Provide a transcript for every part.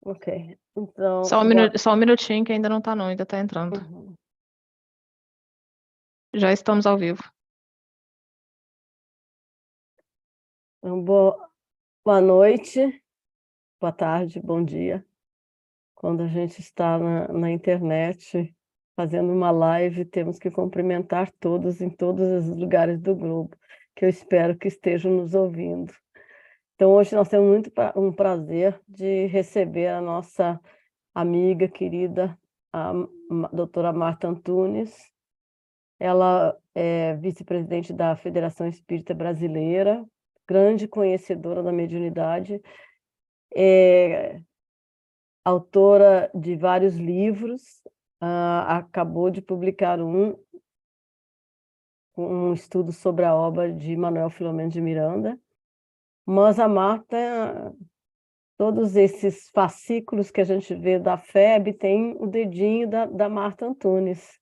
Ok. Então, Só um minutinho que ainda não tá não, ainda tá entrando. uhum. Já estamos ao vivo. Então, boa noite, boa tarde, bom dia. Quando a gente está na internet fazendo uma live, temos que cumprimentar todos em todos os lugares do globo, que eu espero que estejam nos ouvindo. Então, hoje nós temos um prazer de receber a nossa amiga querida, a doutora Marta Antunes. Ela é vice-presidente da Federação Espírita Brasileira, grande conhecedora da mediunidade, é autora de vários livros, acabou de publicar um estudo sobre a obra de Manuel Filomeno de Miranda, mas a Marta, todos esses fascículos que a gente vê da FEB, tem o dedinho da Marta Antunes.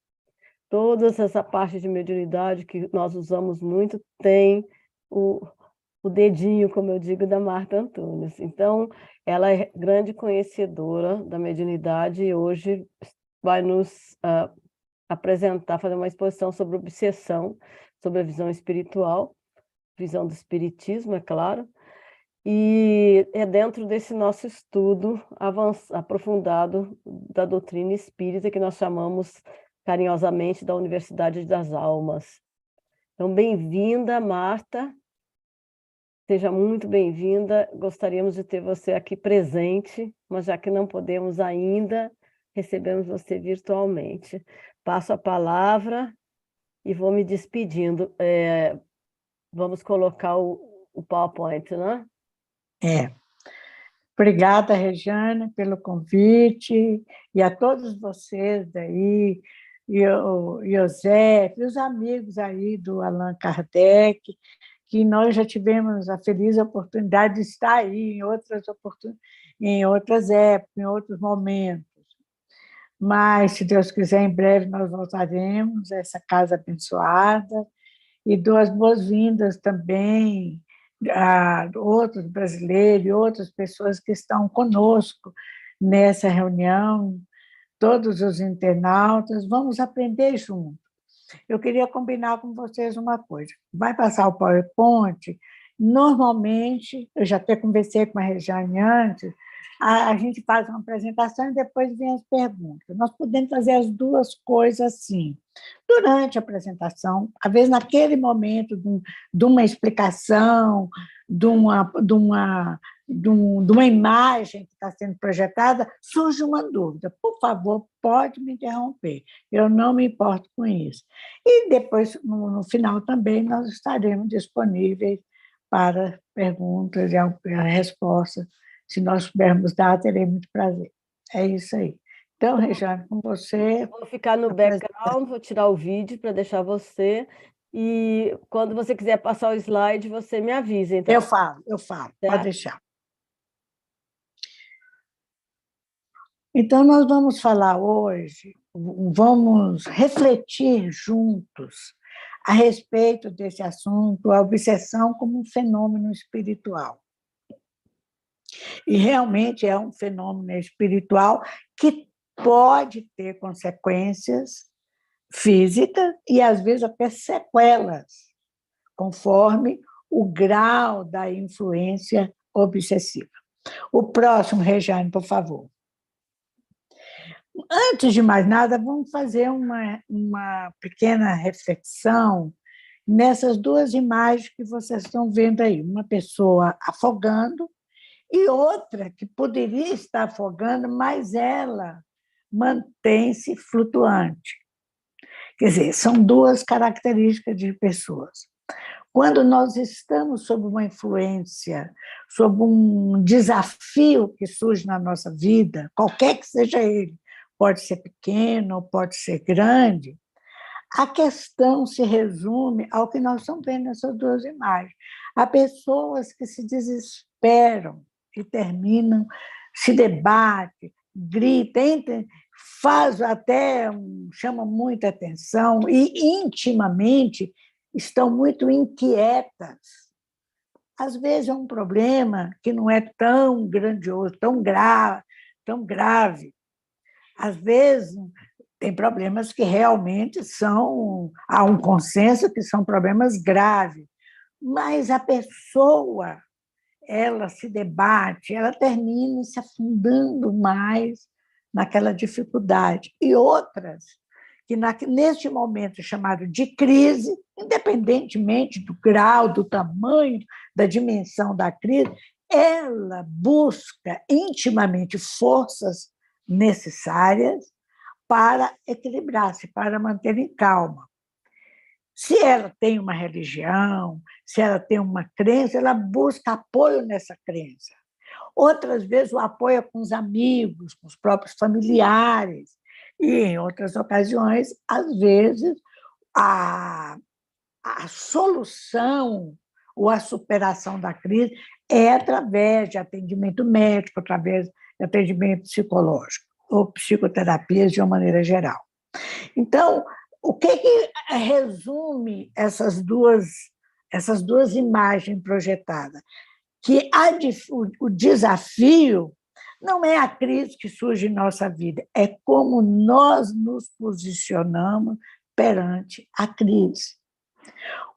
Toda essa parte de mediunidade que nós usamos muito tem o dedinho, como eu digo, da Marta Antunes. Então, ela é grande conhecedora da mediunidade e hoje vai nos apresentar, fazer uma exposição sobre obsessão, sobre a visão espiritual, visão do espiritismo, é claro, e é dentro desse nosso estudo aprofundado da doutrina espírita, que nós chamamos carinhosamente da Universidade das Almas. Então, bem-vinda, Marta. Seja muito bem-vinda. Gostaríamos de ter você aqui presente, mas já que não podemos ainda, recebemos você virtualmente. Passo a palavra e vou me despedindo. Vamos colocar o PowerPoint, né? Obrigada, Regiane, pelo convite, e a todos vocês aí, e o Iosef, e os amigos aí do Allan Kardec, que nós já tivemos a feliz oportunidade de estar aí em outras épocas, em outros momentos. Mas, se Deus quiser, em breve nós voltaremos a essa casa abençoada, e dou as boas-vindas também a outros brasileiros e outras pessoas que estão conosco nessa reunião, todos os internautas, vamos aprender juntos. Eu queria combinar com vocês uma coisa. Vai passar o PowerPoint? Normalmente, eu já até conversei com a Regiane antes, a gente faz uma apresentação e depois vem as perguntas. Nós podemos fazer as duas coisas assim. Durante a apresentação, às vezes naquele momento de uma explicação, de uma imagem que está sendo projetada, surge uma dúvida. Por favor, pode me interromper. Eu não me importo com isso. E depois, no final também, nós estaremos disponíveis para perguntas e respostas. Se nós pudermos dar, terei muito prazer. É isso aí. Então, Regiane, com você... Vou ficar no background, vou tirar o vídeo para deixar você, e quando você quiser passar o slide, você me avisa. Então. Eu falo, pode deixar. Então, nós vamos falar hoje, vamos refletir juntos a respeito desse assunto, a obsessão como um fenômeno espiritual. E realmente é um fenômeno espiritual que pode ter consequências físicas e, às vezes, até sequelas, conforme o grau da influência obsessiva. O próximo, Regiane, por favor. Antes de mais nada, vamos fazer uma pequena reflexão nessas duas imagens que vocês estão vendo aí. Uma pessoa afogando e outra que poderia estar afogando, mas ela mantém-se flutuante. Quer dizer, são duas características de pessoas. Quando nós estamos sob uma influência, sob um desafio que surge na nossa vida, qualquer que seja ele, pode ser pequeno, pode ser grande, a questão se resume ao que nós estamos vendo nessas duas imagens. Há pessoas que se desesperam e terminam, se debatem, gritam, faz até, chama muita atenção e intimamente estão muito inquietas. Às vezes é um problema que não é tão grandioso, tão grave, tão grave. Às vezes, tem problemas que realmente há um consenso que são problemas graves, mas a pessoa, ela se debate, ela termina se afundando mais naquela dificuldade. E outras, que neste momento chamado de crise, independentemente do grau, do tamanho, da dimensão da crise, ela busca intimamente forças necessárias para equilibrar-se, para manter em calma. Se ela tem uma religião, se ela tem uma crença, ela busca apoio nessa crença. Outras vezes, o apoio é com os amigos, com os próprios familiares. E, em outras ocasiões, às vezes, a solução ou a superação da crise é através de atendimento médico, através de atendimento psicológico ou psicoterapias de uma maneira geral. Então, o que resume essas duas imagens projetadas? Que o desafio não é a crise que surge em nossa vida, é como nós nos posicionamos perante a crise.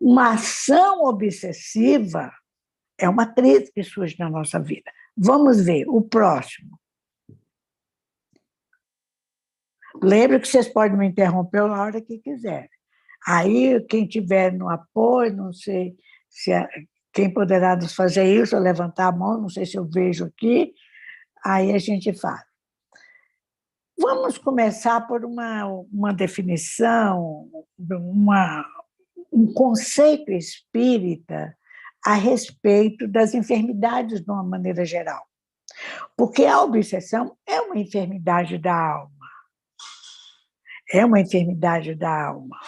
Uma ação obsessiva é uma crise que surge na nossa vida. Vamos ver o próximo. Lembre que vocês podem me interromper a hora que quiserem. Aí, quem tiver no apoio, não sei se quem poderá nos fazer isso, ou levantar a mão, não sei se eu vejo aqui, aí a gente fala. Vamos começar por uma definição, um conceito espírita a respeito das enfermidades de uma maneira geral. Porque a obsessão é uma enfermidade da alma. É uma enfermidade da alma.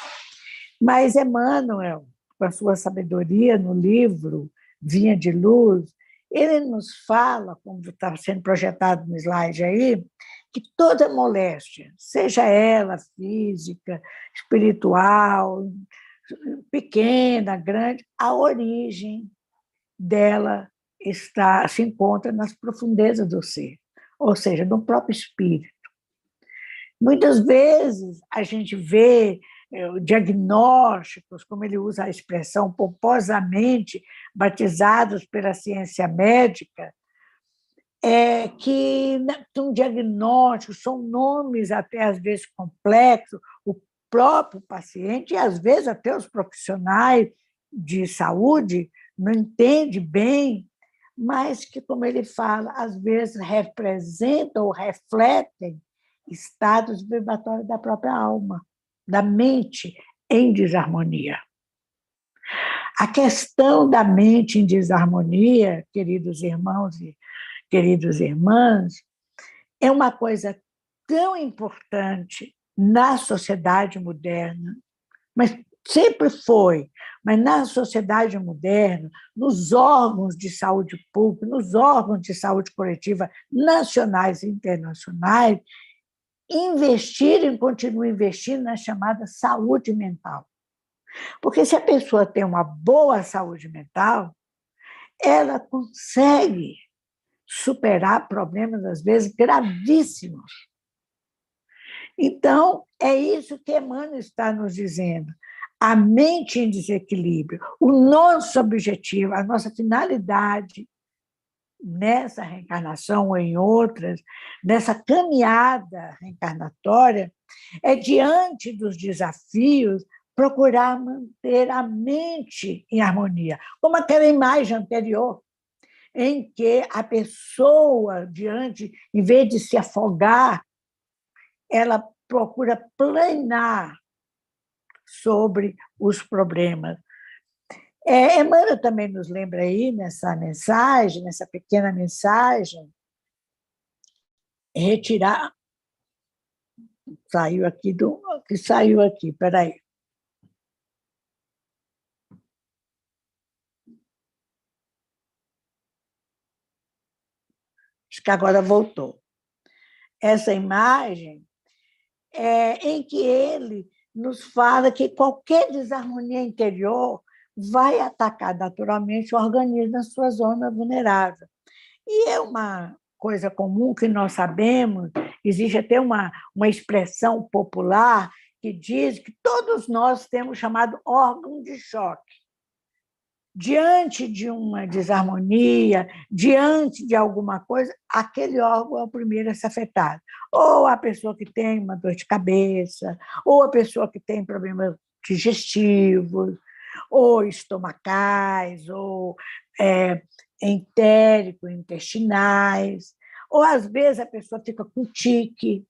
Mas Emmanuel, com a sua sabedoria no livro Vinha de Luz, ele nos fala, como está sendo projetado no slide aí, que toda moléstia, seja ela física, espiritual, pequena, grande, a origem dela se encontra nas profundezas do ser, ou seja, no próprio espírito. Muitas vezes a gente vê diagnósticos, como ele usa a expressão pomposamente batizados pela ciência médica, que são diagnósticos, são nomes até às vezes complexos, o próprio paciente e às vezes até os profissionais de saúde não entendem bem, mas que, como ele fala, às vezes representam ou refletem estados vibratórios da própria alma, da mente em desarmonia. A questão da mente em desarmonia, queridos irmãos e queridas irmãs, é uma coisa tão importante na sociedade moderna, mas sempre foi, mas na sociedade moderna, nos órgãos de saúde pública, nos órgãos de saúde coletiva nacionais e internacionais, continuam investindo na chamada saúde mental. Porque se a pessoa tem uma boa saúde mental, ela consegue superar problemas, às vezes, gravíssimos. Então, é isso que Emmanuel está nos dizendo. A mente em desequilíbrio, o nosso objetivo, a nossa finalidade nessa reencarnação ou em outras, nessa caminhada reencarnatória, é, diante dos desafios, procurar manter a mente em harmonia, como aquela imagem anterior, em que a pessoa, em vez de se afogar, ela procura planar sobre os problemas. Emmanuel também nos lembra aí, nessa mensagem, nessa pequena mensagem, retirar... Saiu aqui, peraí. Acho que agora voltou. Essa imagem em que ele nos fala que qualquer desarmonia interior vai atacar naturalmente o organismo na sua zona vulnerável. E é uma coisa comum que nós sabemos, existe até uma expressão popular que diz que todos nós temos chamado órgão de choque. Diante de uma desarmonia, diante de alguma coisa, aquele órgão é o primeiro a ser afetado. Ou a pessoa que tem uma dor de cabeça, ou a pessoa que tem problemas digestivos, ou estomacais, ou entérico-intestinais, ou às vezes a pessoa fica com tique.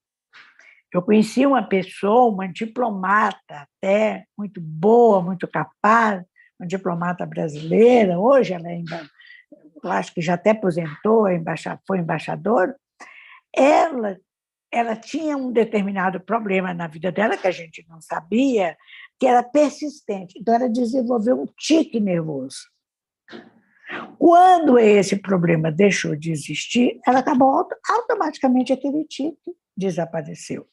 Eu conheci uma pessoa, uma diplomata até, muito boa, muito capaz, uma diplomata brasileira, hoje ela eu acho que já até aposentou, foi embaixadora. Ela tinha um determinado problema na vida dela, que a gente não sabia, que era persistente. Então, ela desenvolveu um tique nervoso. Quando esse problema deixou de existir, ela acabou automaticamente, aquele tique desapareceu.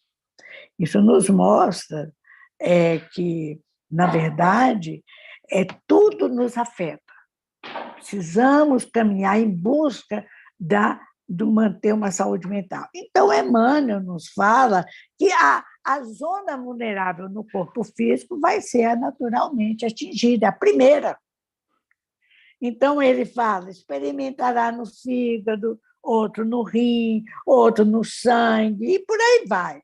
Isso nos mostra que, na verdade, tudo nos afeta. Precisamos caminhar em busca de manter uma saúde mental. Então, Emmanuel nos fala que a zona vulnerável no corpo físico vai ser naturalmente atingida, a primeira. Então, ele fala, experimentará no fígado, outro no rim, outro no sangue, e por aí vai.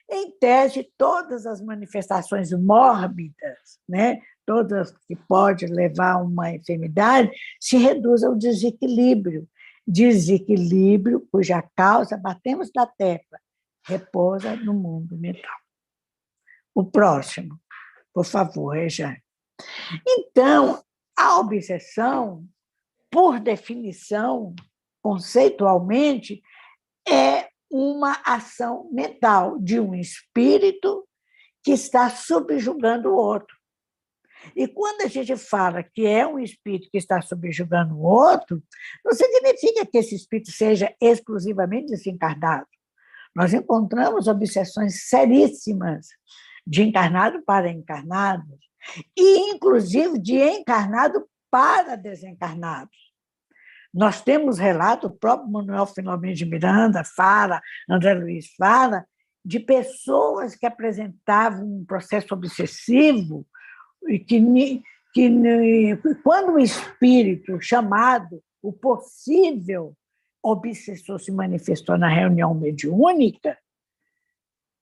Em tese, todas as manifestações mórbidas, né, todas que podem levar a uma enfermidade, se reduzem ao desequilíbrio. Desequilíbrio cuja causa, batemos na tecla, repousa no mundo mental. O próximo, por favor, Rejane. Então, a obsessão, por definição, conceitualmente, é uma ação mental de um espírito que está subjugando o outro. E quando a gente fala que é um espírito que está subjugando o outro, não significa que esse espírito seja exclusivamente desencarnado. Nós encontramos obsessões seríssimas de encarnado para encarnado, e, inclusive, de encarnado para desencarnado. Nós temos relato, o próprio Manuel Filomeno de Miranda fala, André Luiz fala, de pessoas que apresentavam um processo obsessivo e que quando o espírito chamado, o possível obsessor, se manifestou na reunião mediúnica,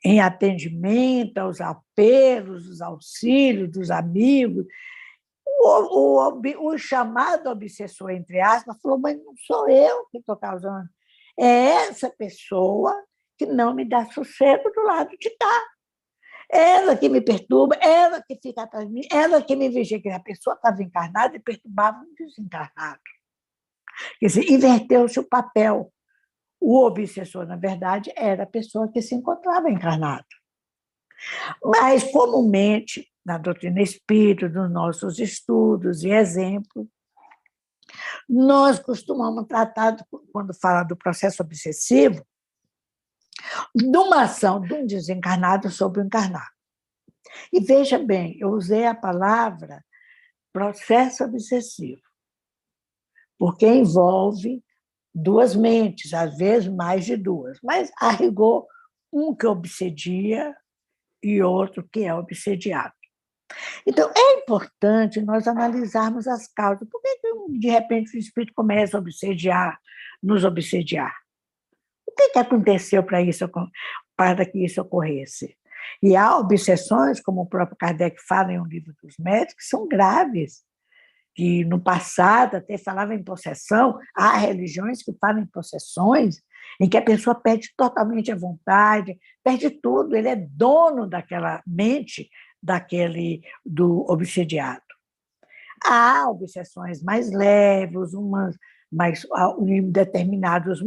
em atendimento aos apelos, os auxílios dos amigos, o chamado obsessor, entre aspas, falou, mas não sou eu que estou causando, é essa pessoa que não me dá sossego do lado de cá. Ela que me perturba, ela que fica atrás de mim, ela que me vigia, que a pessoa estava encarnada e perturbava um desencarnado. Quer dizer, inverteu-se o papel. O obsessor, na verdade, era a pessoa que se encontrava encarnada. Mas, comumente, na doutrina espírita, nos nossos estudos e exemplos, nós costumamos tratar, quando fala do processo obsessivo, de uma ação de um desencarnado sobre o encarnado. E veja bem, eu usei a palavra processo obsessivo, porque envolve duas mentes, às vezes mais de duas, mas, a rigor, um que obsedia e outro que é obsediado. Então, é importante nós analisarmos as causas. Por que, de repente, o espírito começa a nos obsediar? O que aconteceu para que isso ocorresse? E há obsessões, como o próprio Kardec fala em um livro dos médicos, que são graves, que no passado até falava em possessão. Há religiões que falam em possessões, em que a pessoa perde totalmente a vontade, perde tudo, ele é dono daquela mente, do obsediado. Há obsessões mais leves, em determinados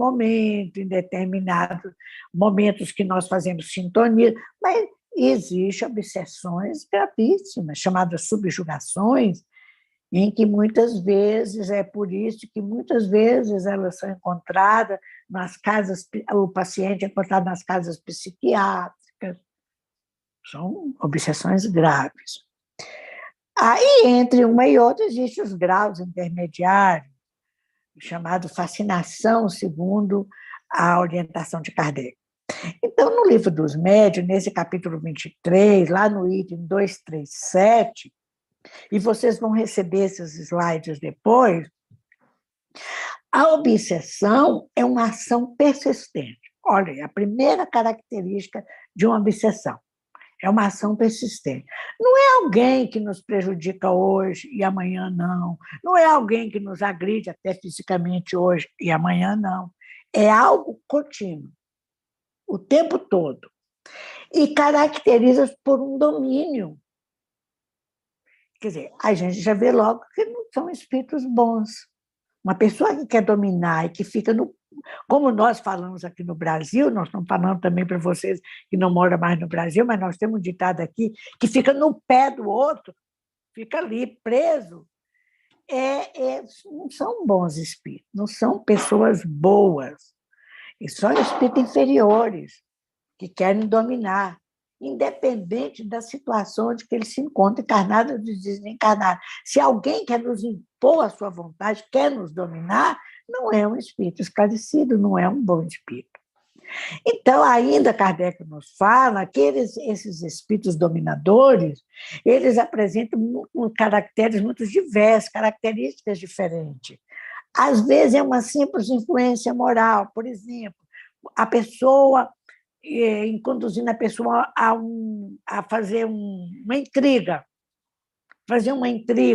momentos que nós fazemos sintonia, mas existem obsessões gravíssimas, chamadas subjugações, em que muitas vezes, é por isso que muitas vezes elas são encontradas nas casas, o paciente é encontrado nas casas psiquiátricas. São obsessões graves. Aí, entre uma e outra, existem os graus intermediários, chamado Fascinação, segundo a orientação de Kardec. Então, no Livro dos Médiuns, nesse capítulo 23, lá no item 237, e vocês vão receber esses slides depois, a obsessão é uma ação persistente. Olha, a primeira característica de uma obsessão é uma ação persistente. Não é alguém que nos prejudica hoje e amanhã não. Não é alguém que nos agride até fisicamente hoje e amanhã não. É algo contínuo, o tempo todo. E caracteriza por um domínio. Quer dizer, a gente já vê logo que não são espíritos bons. Uma pessoa que quer dominar e que fica no... Como nós falamos aqui no Brasil, nós estamos falando também para vocês que não moram mais no Brasil, mas nós temos um ditado aqui que fica no pé do outro, fica ali preso. Não são bons espíritos, não são pessoas boas. E são espíritos inferiores que querem dominar, independente da situação de que ele se encontra, encarnado ou desencarnado. Se alguém quer nos impor a sua vontade, quer nos dominar, não é um espírito esclarecido, não é um bom espírito. Então, ainda Kardec nos fala que esses espíritos dominadores, eles apresentam caracteres muito diversos, características diferentes. Às vezes é uma simples influência moral, por exemplo, a pessoa conduzindo a pessoa a fazer uma intriga,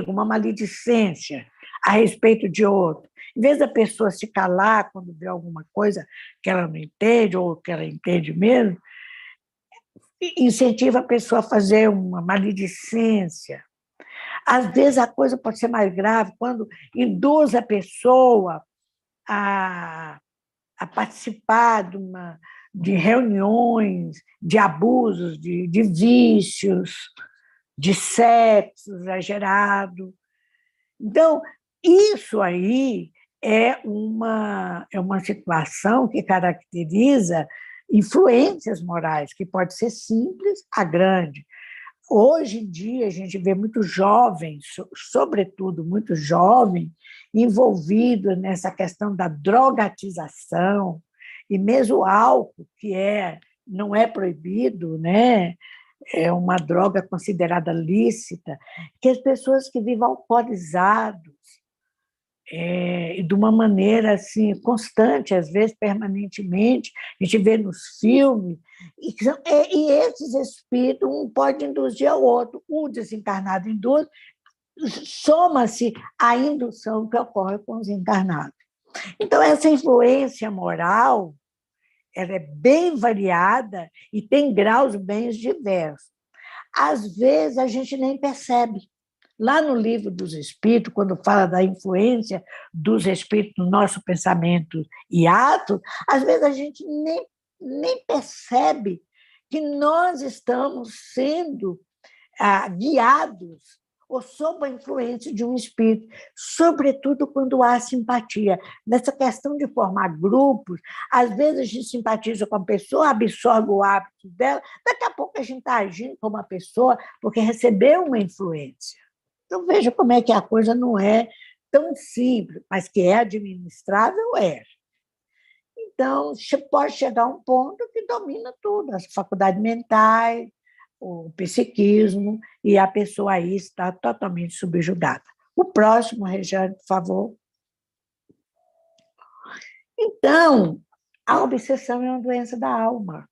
uma maledicência a respeito de outro. Em vez da pessoa se calar quando vê alguma coisa que ela não entende, ou que ela entende mesmo, incentiva a pessoa a fazer uma maledicência. Às vezes a coisa pode ser mais grave quando induz a pessoa a participar de reuniões, de abusos, de vícios, de sexo exagerado. Então, isso aí é uma situação que caracteriza influências morais, que pode ser simples a grande. Hoje em dia, a gente vê muitos jovens, sobretudo muito jovem, envolvidos nessa questão da drogatização, e mesmo o álcool, que não é proibido, né? É uma droga considerada lícita, que as pessoas que vivem alcoolizados, de uma maneira assim, constante, às vezes permanentemente, a gente vê nos filmes, e esses espíritos, um pode induzir ao outro, o desencarnado induz, soma-se a indução que ocorre com os encarnados. Então, essa influência moral ela é bem variada e tem graus bem diversos. Às vezes, a gente nem percebe. Lá no Livro dos Espíritos, quando fala da influência dos espíritos no nosso pensamento e ato, às vezes a gente nem percebe que nós estamos sendo guiados ou sob a influência de um espírito, sobretudo quando há simpatia. Nessa questão de formar grupos, às vezes a gente simpatiza com a pessoa, absorve o hábito dela, daqui a pouco a gente está agindo como uma pessoa porque recebeu uma influência. Então, veja como é que a coisa não é tão simples, mas que é administrável, é. Então, pode chegar a um ponto que domina tudo, as faculdades mentais, o psiquismo, e a pessoa aí está totalmente subjugada. O próximo, Regiane, por favor. Então, a obsessão é uma doença da alma,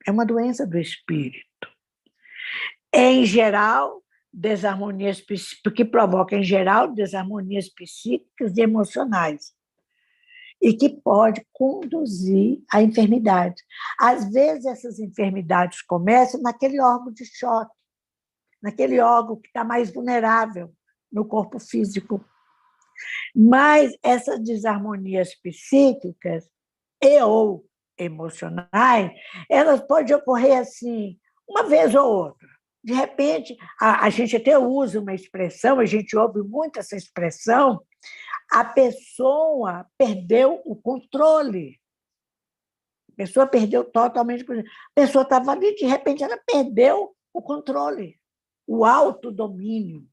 é uma doença do espírito. Em geral, desarmonias psíquicas, que provoca, em geral, desarmonias psíquicas e emocionais, e que pode conduzir à enfermidade. Às vezes, essas enfermidades começam naquele órgão de choque, naquele órgão que está mais vulnerável no corpo físico. Mas essas desarmonias psíquicas ou emocionais, elas podem ocorrer assim, uma vez ou outra. De repente, a gente até usa uma expressão, a gente ouve muito essa expressão, a pessoa perdeu o controle. A pessoa perdeu totalmente o controle. A pessoa estava ali, de repente, ela perdeu o controle, o autodomínio.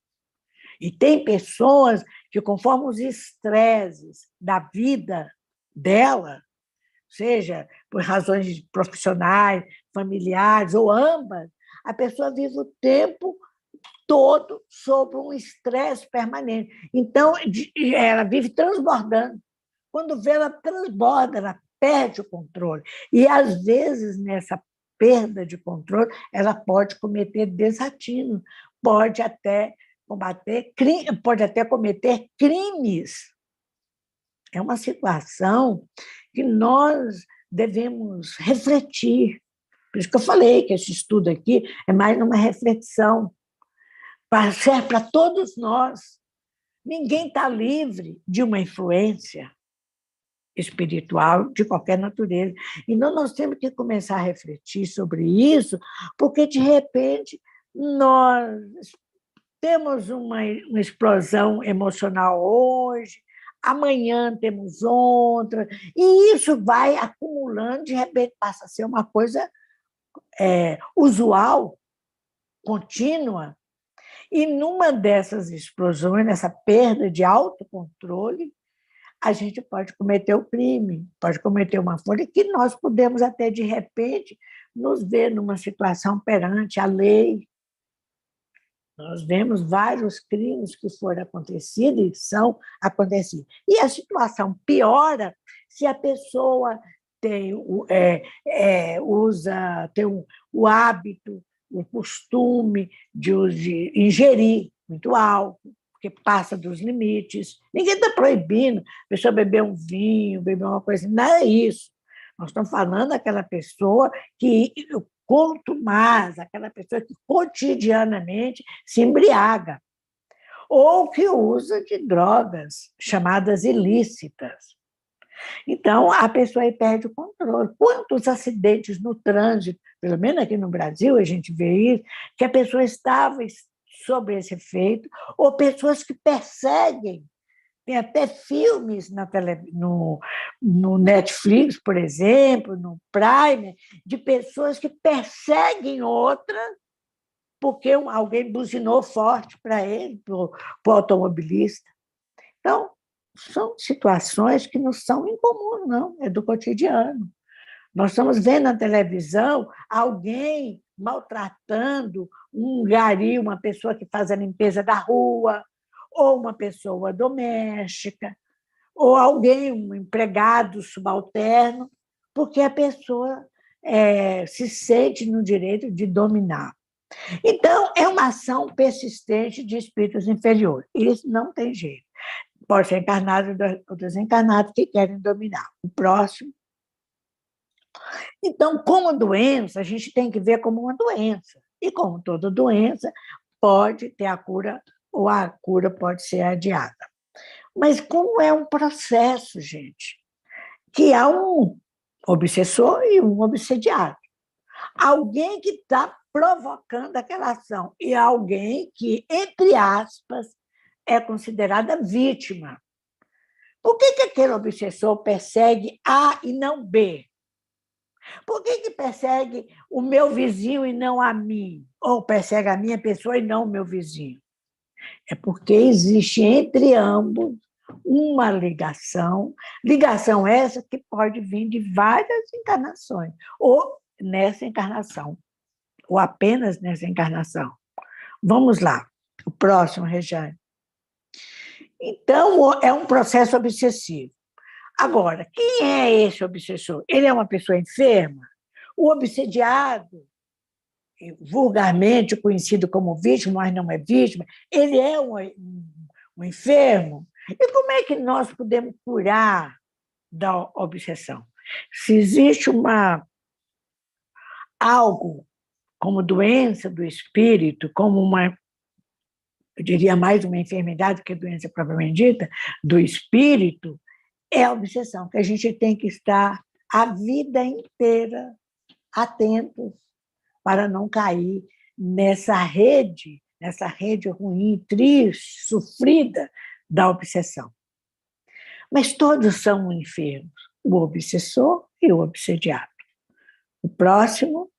E tem pessoas que, conforme os estresses da vida dela, seja por razões profissionais, familiares ou ambas, a pessoa vive o tempo todo sob um estresse permanente. Então, ela vive transbordando. Quando vê, ela transborda, ela perde o controle. E, às vezes, nessa perda de controle, ela pode cometer desatino, pode até cometer crimes. É uma situação que nós devemos refletir. Por isso que eu falei que esse estudo aqui é mais uma reflexão para todos nós. Ninguém está livre de uma influência espiritual de qualquer natureza. Então, nós temos que começar a refletir sobre isso, porque, de repente, nós temos uma explosão emocional hoje, amanhã temos outra, e isso vai acumulando, de repente passa a ser uma coisa usual, contínua, e numa dessas explosões, nessa perda de autocontrole, a gente pode cometer o crime, pode cometer uma folha que nós podemos até, de repente, nos ver numa situação perante a lei. Nós vemos vários crimes que foram acontecidos e são acontecidos. E a situação piora se a pessoa tem o hábito, o costume de ingerir muito álcool, porque passa dos limites. Ninguém está proibindo a pessoa beber um vinho, beber uma coisa, não é isso. Nós estamos falando daquela pessoa que, quanto mais, aquela pessoa que cotidianamente se embriaga, ou que usa de drogas chamadas ilícitas. Então, a pessoa aí perde o controle. Quantos acidentes no trânsito, pelo menos aqui no Brasil, a gente vê isso, que a pessoa estava sob esse efeito, ou pessoas que perseguem. Tem até filmes no Netflix, por exemplo, no Prime, de pessoas que perseguem outra porque alguém buzinou forte para ele, para o automobilista. Então, são situações que não são incomuns, não, é do cotidiano. Nós estamos vendo na televisão alguém maltratando um gari, uma pessoa que faz a limpeza da rua, ou uma pessoa doméstica, ou alguém, um empregado subalterno, porque a pessoa se sente no direito de dominar. Então, é uma ação persistente de espíritos inferiores. Isso não tem jeito. Pode ser encarnado ou desencarnado que querem dominar o próximo. Então, como doença, a gente tem que ver como uma doença. E como toda doença, pode ter a cura ou a cura pode ser adiada. Mas como é um processo, gente, que há um obsessor e um obsediado. Alguém que está provocando aquela ação e alguém que, entre aspas, é considerada vítima. Por que aquele obsessor persegue A e não B? Por que persegue o meu vizinho e não a mim? Ou persegue a minha pessoa e não o meu vizinho? É porque existe entre ambos uma ligação essa que pode vir de várias encarnações, ou nessa encarnação, ou apenas nessa encarnação. Vamos lá, o próximo, Rejane. Então, é um processo obsessivo. Agora, quem é esse obsessor? Ele é uma pessoa enferma? O obsediado, vulgarmente conhecido como vítima, mas não é vítima, ele é um enfermo? E como é que nós podemos curar da obsessão? Se existe algo como doença do espírito, como eu diria mais uma enfermidade que doença propriamente dita, do espírito, é a obsessão, que a gente tem que estar a vida inteira atentos para não cair nessa rede ruim, triste, sofrida da obsessão. Mas todos são enfermos, o obsessor e o obsediado. O próximo.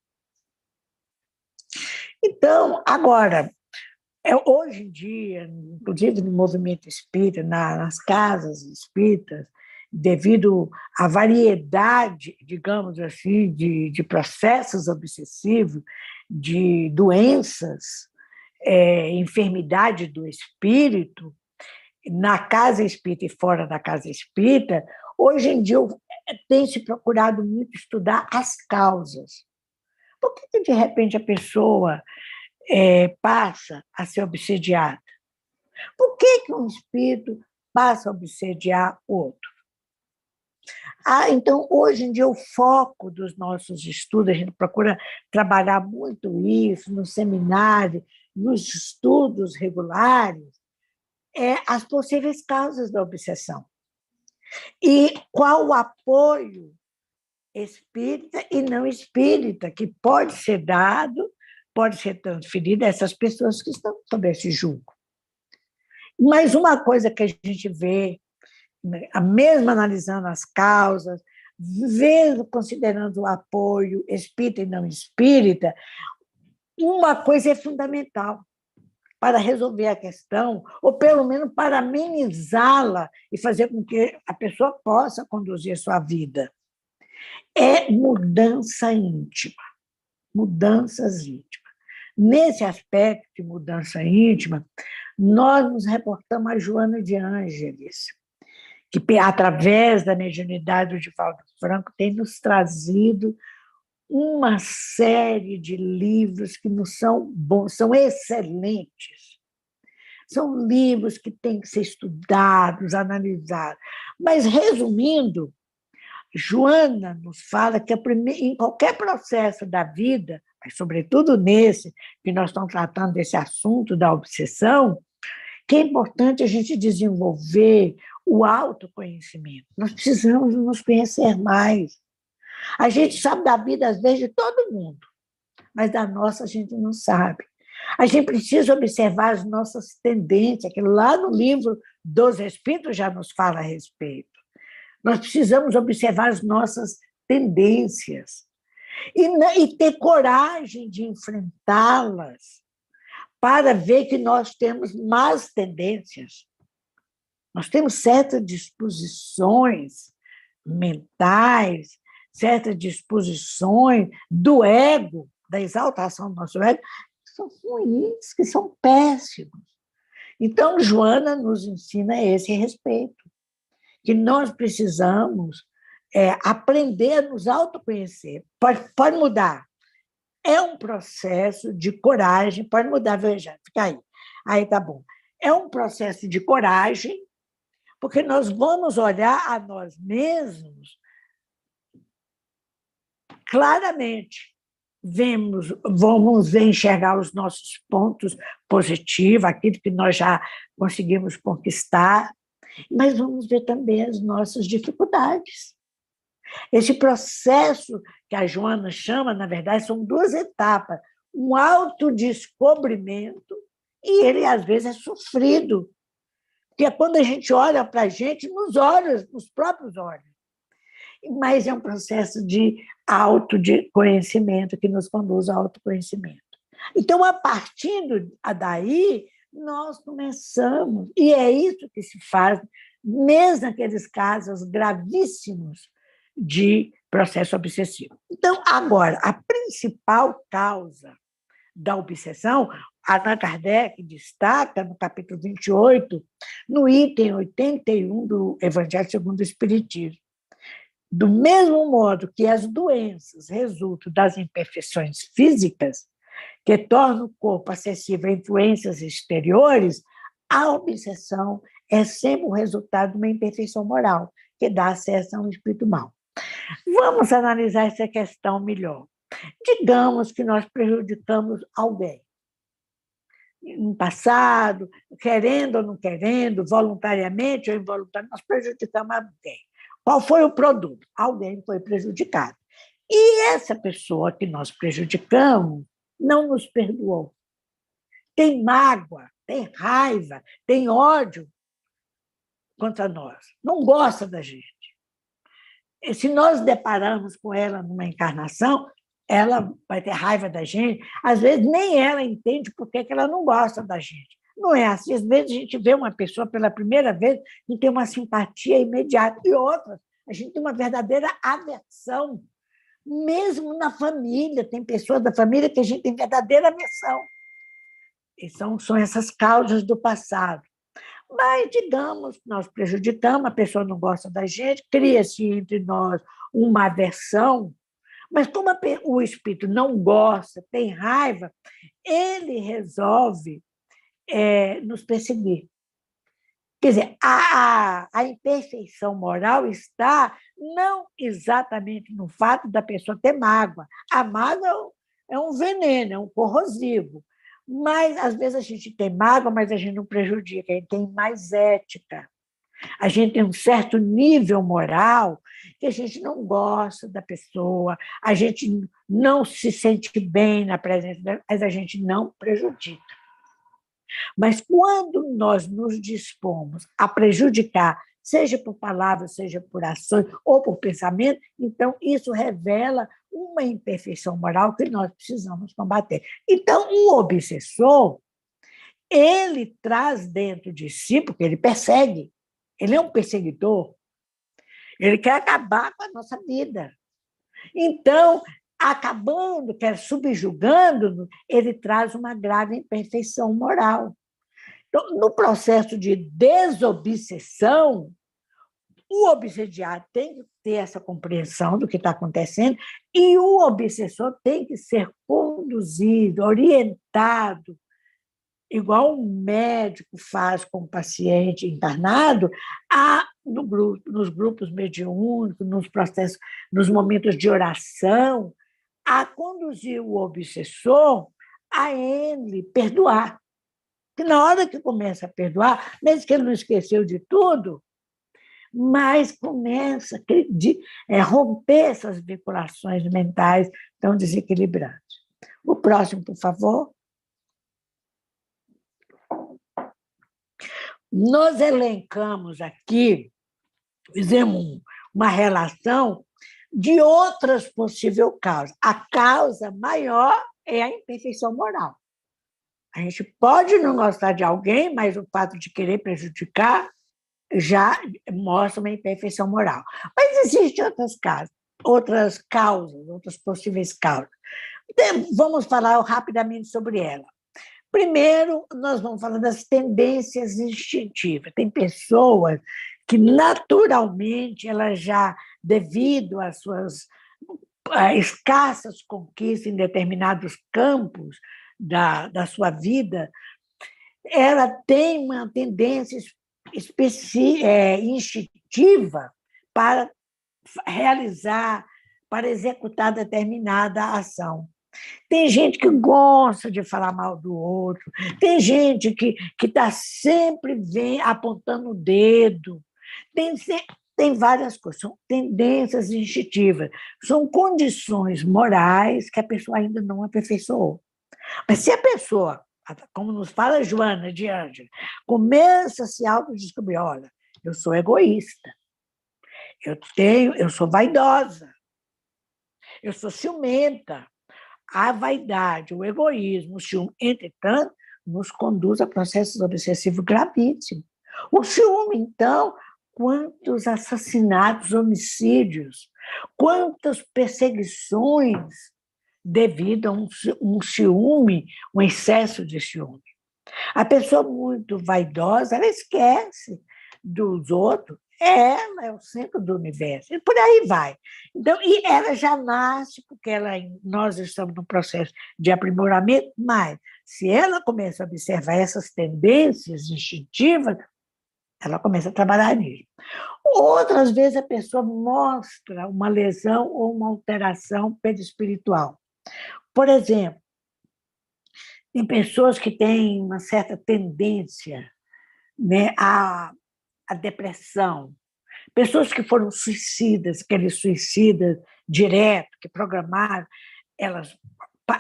Então, agora, Hoje em dia, inclusive no movimento espírita, nas casas espíritas, devido à variedade, digamos assim, de processos obsessivos, de doenças, enfermidade do espírito, na casa espírita e fora da casa espírita, hoje em dia tem se procurado muito estudar as causas. Por que, de repente, a pessoa passa a ser obsediada? Por que um espírito passa a obsediar outro? Então, hoje em dia, o foco dos nossos estudos, a gente procura trabalhar muito isso no seminário, nos estudos regulares, as possíveis causas da obsessão. E qual o apoio espírita e não espírita que pode ser dado, pode ser transferido a essas pessoas que estão sob esse julgo. Mas uma coisa que a gente vê, mesmo analisando as causas, mesmo considerando o apoio espírita e não espírita, uma coisa é fundamental para resolver a questão, ou pelo menos para amenizá-la e fazer com que a pessoa possa conduzir a sua vida. É mudança íntima, mudanças íntimas. Nesse aspecto de mudança íntima, nós nos reportamos a Joana de Ângeles, que, através da mediunidade do Divaldo Franco, tem nos trazido uma série de livros que nos são bons, são excelentes. São livros que têm que ser estudados, analisados. Mas, resumindo, Joana nos fala que em qualquer processo da vida, mas sobretudo nesse, que nós estamos tratando desse assunto da obsessão, que é importante a gente desenvolver o autoconhecimento. Nós precisamos nos conhecer mais. A gente sabe da vida, às vezes, de todo mundo, mas da nossa a gente não sabe. A gente precisa observar as nossas tendências, que lá no livro dos Espíritos já nos fala a respeito. Nós precisamos observar as nossas tendências e ter coragem de enfrentá-las para ver que nós temos más tendências. Nós temos certas disposições mentais, certas disposições do ego, da exaltação do nosso ego, que são ruins, que são péssimos. Então, Joana nos ensina a esse respeito, que nós precisamos aprender a nos autoconhecer. Pode mudar. É um processo de coragem, pode mudar, veja, fica aí. Aí tá bom. É um processo de coragem, porque nós vamos olhar a nós mesmos claramente. Vamos enxergar os nossos pontos positivos, aquilo que nós já conseguimos conquistar, mas vamos ver também as nossas dificuldades. Esse processo que a Joana chama, na verdade, são duas etapas. Um autodescobrimento, e ele, às vezes, é sofrido. Porque é quando a gente olha para a gente nos próprios olhos. Mas é um processo de autoconhecimento que nos conduz ao autoconhecimento. Então, a partir daí, nós começamos, e é isso que se faz, mesmo naqueles casos gravíssimos de processo obsessivo. Então, agora, a principal causa da obsessão, Allan Kardec destaca no capítulo 28, no item 81 do Evangelho segundo o Espiritismo. Do mesmo modo que as doenças resultam das imperfeições físicas, que tornam o corpo acessível a influências exteriores, a obsessão é sempre o resultado de uma imperfeição moral, que dá acesso a um espírito mau. Vamos analisar essa questão melhor. Digamos que nós prejudicamos alguém. No passado, querendo ou não querendo, voluntariamente ou involuntariamente, nós prejudicamos alguém. Qual foi o produto? Alguém foi prejudicado. E essa pessoa que nós prejudicamos não nos perdoou. Tem mágoa, tem raiva, tem ódio contra nós. Não gosta da gente. E se nós depararmos com ela numa encarnação, ela vai ter raiva da gente, às vezes nem ela entende por que ela não gosta da gente. Não é assim. Às vezes a gente vê uma pessoa pela primeira vez e tem uma simpatia imediata, e outras, a gente tem uma verdadeira aversão. Mesmo na família, tem pessoas da família que a gente tem verdadeira aversão. E são essas causas do passado. Mas, digamos, nós prejudicamos, a pessoa não gosta da gente, cria-se entre nós uma aversão, mas como o espírito não gosta, tem raiva, ele resolve nos perseguir. Quer dizer, a imperfeição moral está não exatamente no fato da pessoa ter mágoa. A mágoa é um veneno, é um corrosivo. Mas, às vezes, a gente tem mágoa, mas a gente não prejudica, a gente tem mais ética. A gente tem um certo nível moral que a gente não gosta da pessoa, a gente não se sente bem na presença dela, mas a gente não prejudica. Mas quando nós nos dispomos a prejudicar, seja por palavras, seja por ações ou por pensamento, então isso revela uma imperfeição moral que nós precisamos combater. Então, o obsessor, ele traz dentro de si, porque ele persegue, ele é um perseguidor, ele quer acabar com a nossa vida. Então, acabando, quer subjugando, ele traz uma grave imperfeição moral. Então, no processo de desobsessão, o obsediado tem que ter essa compreensão do que está acontecendo e o obsessor tem que ser conduzido, orientado, igual um médico faz com o paciente internado, nos grupos mediúnicos, nos processos, nos momentos de oração, a conduzir o obsessor a ele perdoar. Que na hora que começa a perdoar, mesmo que ele não esqueceu de tudo, mas começa a romper essas vinculações mentais tão desequilibrantes. O próximo, por favor. Nós elencamos aqui, fizemos uma relação de outras possíveis causas. A causa maior é a imperfeição moral. A gente pode não gostar de alguém, mas o fato de querer prejudicar já mostra uma imperfeição moral. Mas existem outras causas, outras possíveis causas. Vamos falar rapidamente sobre ela. Primeiro, nós vamos falar das tendências instintivas. Tem pessoas que, naturalmente, elas já, devido às suas escassas conquistas em determinados campos da sua vida, ela tem uma tendência instintiva para realizar, para executar determinada ação. Tem gente que gosta de falar mal do outro, tem gente que está sempre apontando o dedo, tem várias coisas, são tendências instintivas, são condições morais que a pessoa ainda não aperfeiçoou. Mas se a pessoa, como nos fala Joana de Ângela, começa a se autodescobrir, olha, eu sou egoísta, eu sou vaidosa, eu sou ciumenta. A vaidade, o egoísmo, o ciúme, entretanto, nos conduz a processos obsessivos gravíssimos. O ciúme, então, quantos assassinatos, homicídios, quantas perseguições devido a um ciúme, um excesso de ciúme. A pessoa muito vaidosa, ela esquece dos outros, ela é o centro do universo, e por aí vai. Então, e ela já nasce, porque nós estamos num processo de aprimoramento, mas se ela começa a observar essas tendências instintivas, ela começa a trabalhar nisso. Outras vezes a pessoa mostra uma lesão ou uma alteração perispiritual. Por exemplo, tem pessoas que têm uma certa tendência, né, à depressão, pessoas que foram suicidas, aqueles suicidas direto, que programaram, elas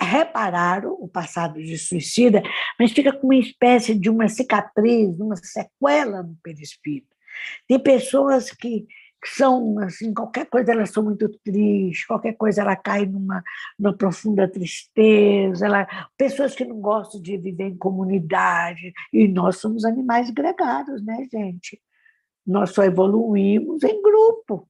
repararam o passado de suicida, mas fica com uma espécie de uma cicatriz, uma sequela no perispírito. Tem pessoas que que são, assim, qualquer coisa elas são muito tristes, qualquer coisa ela cai numa profunda tristeza, pessoas que não gostam de viver em comunidade, e nós somos animais gregários, né, gente? Nós só evoluímos em grupo.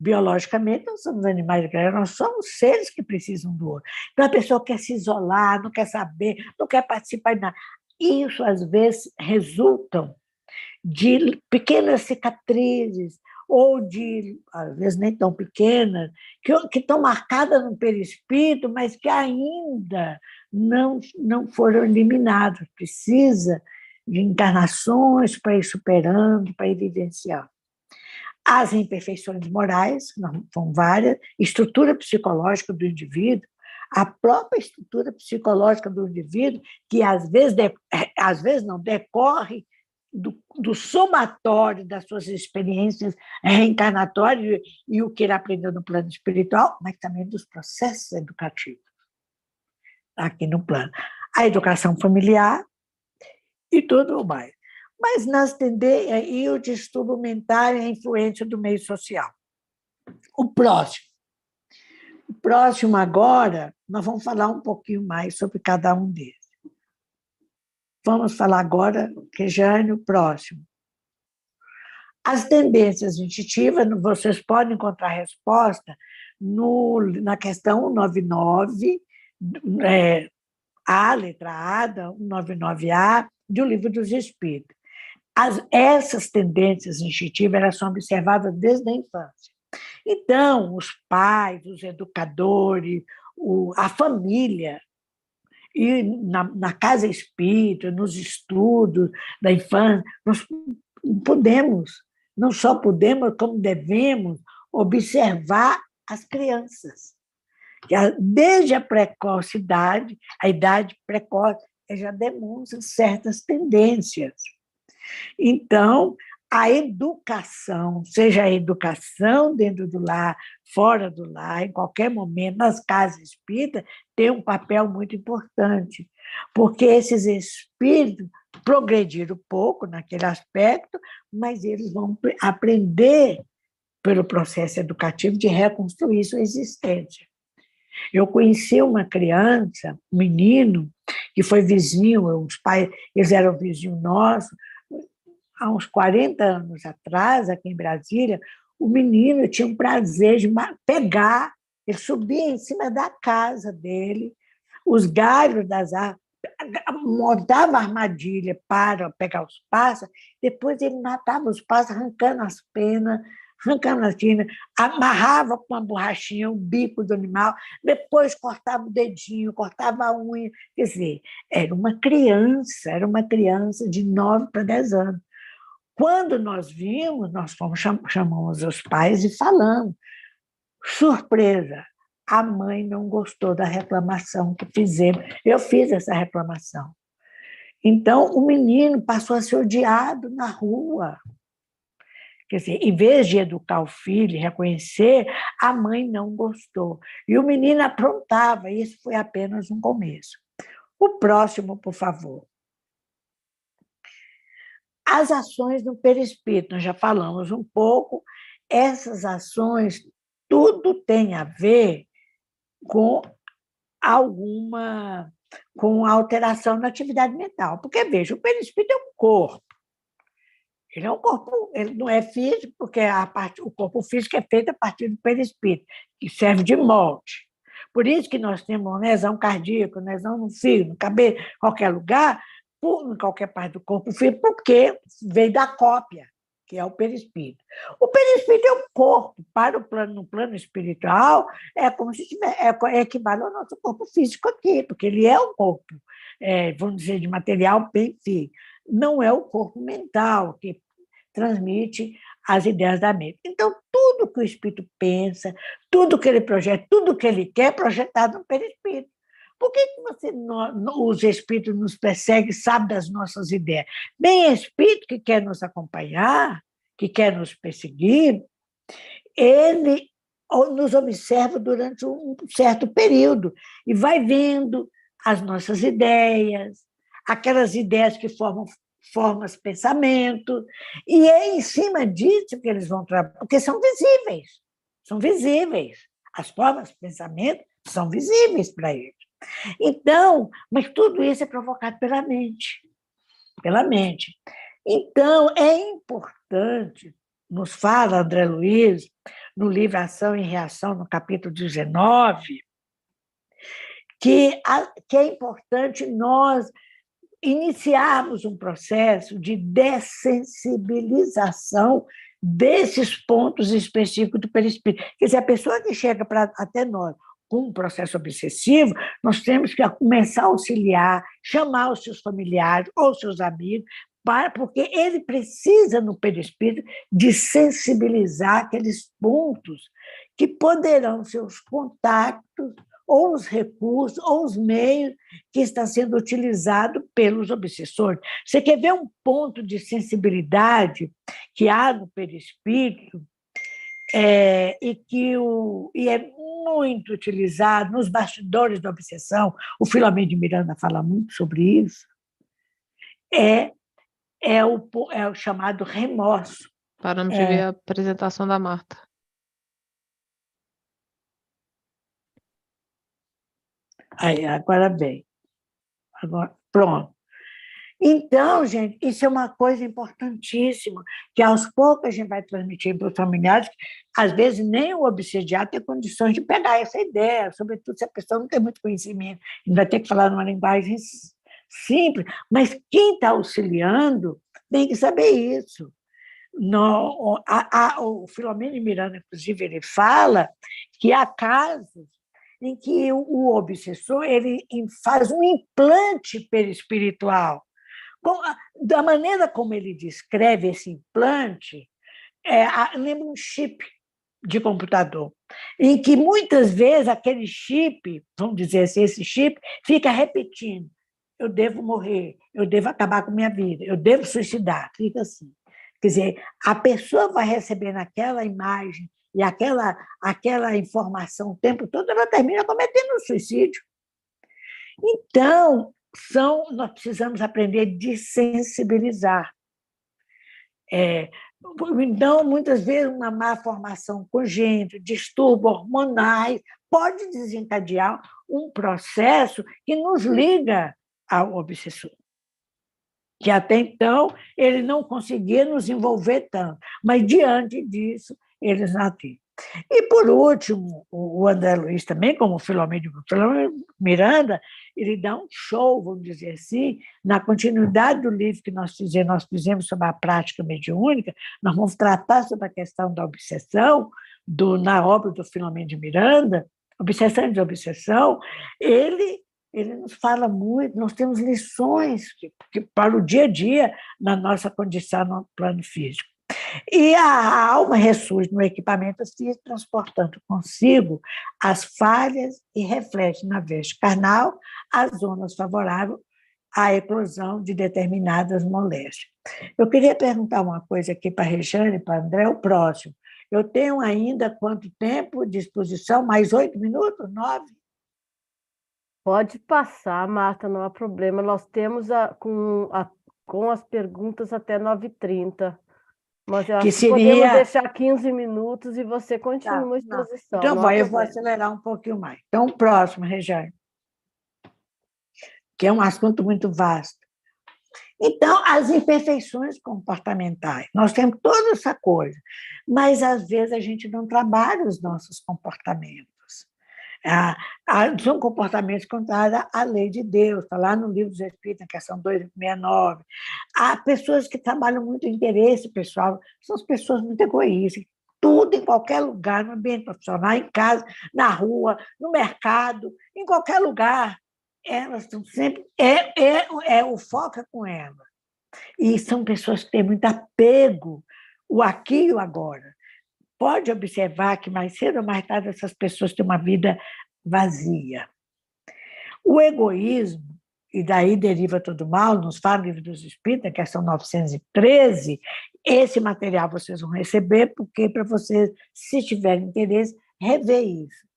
Biologicamente, nós somos animais gregários, nós somos seres que precisam do outro. Então, a pessoa quer se isolar, não quer saber, não quer participar de nada. Isso, às vezes, resulta de pequenas cicatrizes, ou de, às vezes, nem tão pequenas, que estão marcadas no perispírito, mas que ainda não foram eliminadas. Precisa de encarnações para ir superando, para ir vivenciando. As imperfeições morais, que são várias, estrutura psicológica do indivíduo, a própria estrutura psicológica do indivíduo, que às vezes não decorre do somatório das suas experiências reencarnatórias e o que ele aprendeu no plano espiritual, mas também dos processos educativos aqui no plano. A educação familiar e tudo mais. Mas nas tendências e o distúrbio mental e a influência do meio social. O próximo agora, nós vamos falar um pouquinho mais sobre cada um deles. Vamos falar agora, Rejane, o próximo. As tendências instintivas, vocês podem encontrar resposta na questão 199, a letra A, da 199A, do Livro dos Espíritos. Essas tendências instintivas elas são observadas desde a infância. Então, os pais, os educadores, a família, e na casa espírita, nos estudos da infância, nós não só podemos, como devemos observar as crianças. Desde a precocidade, a idade precoce, já demonstra certas tendências. Então, a educação, seja a educação dentro do lar, fora do lar, em qualquer momento, nas casas espíritas, tem um papel muito importante, porque esses espíritos progrediram pouco naquele aspecto, mas eles vão aprender, pelo processo educativo, de reconstruir sua existência. Eu conheci uma criança, um menino, que foi vizinho, os pais, eles eram vizinhos nossos, há uns 40 anos atrás, aqui em Brasília, o menino tinha um prazer de pegar, ele subia em cima da casa dele, os galhos das árvores, montava armadilha para pegar os pássaros, depois ele matava os pássaros arrancando as penas, arrancando as tinas, amarrava com uma borrachinha o bico do animal, depois cortava o dedinho, cortava a unha. Quer dizer, era uma criança de 9 para 10 anos. Quando nós vimos, nós chamamos os pais e falamos. Surpresa, a mãe não gostou da reclamação que fizemos. Eu fiz essa reclamação. Então, o menino passou a ser odiado na rua. Quer dizer, em vez de educar o filho, reconhecer, a mãe não gostou. E o menino aprontava, e isso foi apenas um começo. O próximo, por favor. As ações no perispírito, nós já falamos um pouco, essas ações, tudo tem a ver com com alteração na atividade mental. Porque, veja, o perispírito é um corpo. Ele é um corpo, ele não é físico, porque o corpo físico é feito a partir do perispírito, que serve de molde. Por isso que nós temos lesão cardíaca, lesão no fígado, no cabelo, em qualquer lugar, em qualquer parte do corpo físico, porque veio da cópia, que é o perispírito. O perispírito é um corpo, no plano espiritual, é como se equivale ao nosso corpo físico aqui, porque ele é um corpo, vamos dizer, de material bem físico. Não é o corpo mental que transmite as ideias da mente. Então, tudo que o espírito pensa, tudo que ele projeta, tudo que ele quer é projetado no perispírito. Por que os espíritos nos perseguem, sabem das nossas ideias? Bem, espírito que quer nos acompanhar, que quer nos perseguir, ele nos observa durante um certo período e vai vendo as nossas ideias, aquelas ideias que formam formas de pensamento, e é em cima disso que eles vão trabalhar, porque são visíveis. As formas de pensamento são visíveis para eles. Então, mas tudo isso é provocado pela mente. Pela mente. Então, é importante, nos fala André Luiz, no livro Ação e Reação, no capítulo 19, que é importante nós iniciarmos um processo de dessensibilização desses pontos específicos do perispírito. Quer dizer, a pessoa que chega até nós com um processo obsessivo, nós temos que começar a auxiliar, chamar os seus familiares ou seus amigos, porque ele precisa, no perispírito, de sensibilizar aqueles pontos que poderão ser os contatos, ou os recursos, ou os meios que estão sendo utilizados pelos obsessores. Você quer ver um ponto de sensibilidade que há no perispírito e é muito utilizado nos bastidores da obsessão, o Filomeno de Miranda fala muito sobre isso, é o chamado remorso. Paramos de ver a apresentação da Marta. Aí, agora bem. Pronto. Então, gente, isso é uma coisa importantíssima, que aos poucos a gente vai transmitir para os familiares, que às vezes nem o obsediado tem condições de pegar essa ideia, sobretudo se a pessoa não tem muito conhecimento, ele vai ter que falar numa linguagem simples, mas quem está auxiliando tem que saber isso. O Filomeno de Miranda, inclusive, ele fala que há casos em que o obsessor ele faz um implante perispiritual. Da maneira como ele descreve esse implante, lembra um chip de computador, em que muitas vezes aquele chip, vamos dizer assim, esse chip fica repetindo: eu devo morrer, eu devo acabar com minha vida, eu devo suicidar, fica assim. Quer dizer, a pessoa vai recebendo aquela imagem e aquela informação o tempo todo, ela termina cometendo um suicídio. Então, nós precisamos aprender a desensibilizar. Então, muitas vezes, uma má formação congênita, distúrbios hormonais, pode desencadear um processo que nos liga ao obsessor, que até então ele não conseguia nos envolver tanto, mas diante disso, eles nasceram. E, por último, o André Luiz também, como o Filomeno Miranda, ele dá um show, vamos dizer assim, na continuidade do livro que nós fizemos sobre a prática mediúnica, nós vamos tratar sobre a questão da obsessão, na obra do Filomeno de Miranda, Obsessão e Desobsessão, ele nos fala muito, nós temos lições para o dia a dia na nossa condição no plano físico. E a alma ressurge no equipamento físico, transportando consigo as falhas e reflete na veste carnal as zonas favoráveis à eclosão de determinadas moléstias. Eu queria perguntar uma coisa aqui para a Rejane e para o André, o próximo. Eu tenho ainda quanto tempo de exposição? Mais 8 minutos? 9? Pode passar, Marta, não há problema. Nós temos com as perguntas até 9h30. Mas eu acho que podemos deixar 15 minutos e você continua a exposição. Então, eu vou acelerar um pouquinho mais. Então, o próximo, Rejane, que é um assunto muito vasto. Então, as imperfeições comportamentais. Nós temos toda essa coisa, mas, às vezes, a gente não trabalha os nossos comportamentos. São comportamentos contrários à lei de Deus, está lá no Livro dos Espíritos, na questão 269. Há pessoas que trabalham muito o interesse pessoal, são as pessoas muito egoístas, tudo, em qualquer lugar, no ambiente profissional, em casa, na rua, no mercado, em qualquer lugar, elas estão sempre... o foco é com elas. E são pessoas que têm muito apego, o aqui e o agora. Pode observar que mais cedo ou mais tarde essas pessoas têm uma vida vazia. O egoísmo, e daí deriva todo mal, nos fala no Livro dos Espíritos, na questão 913, esse material vocês vão receber, porque para vocês, se tiverem interesse, rever isso.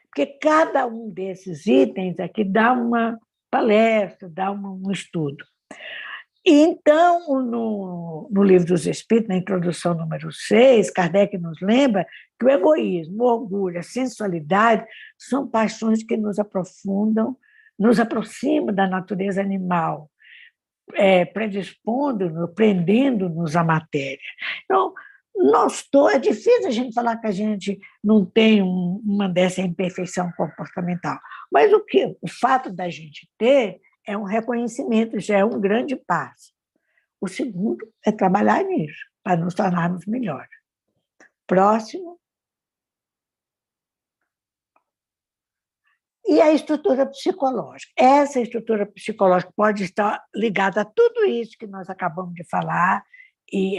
Porque cada um desses itens aqui dá uma palestra, dá um estudo. Então, no Livro dos Espíritos, na introdução número 6, Kardec nos lembra que o egoísmo, o orgulho, a sensualidade são paixões que nos aprofundam, nos aproximam da natureza animal, predispondo-nos, prendendo-nos à matéria. Então, é difícil a gente falar que a gente não tem uma dessa imperfeição comportamental, mas o fato da gente ter é um reconhecimento, já é um grande passo. O segundo é trabalhar nisso, para nos tornarmos melhores. Próximo. E a estrutura psicológica. Essa estrutura psicológica pode estar ligada a tudo isso que nós acabamos de falar, e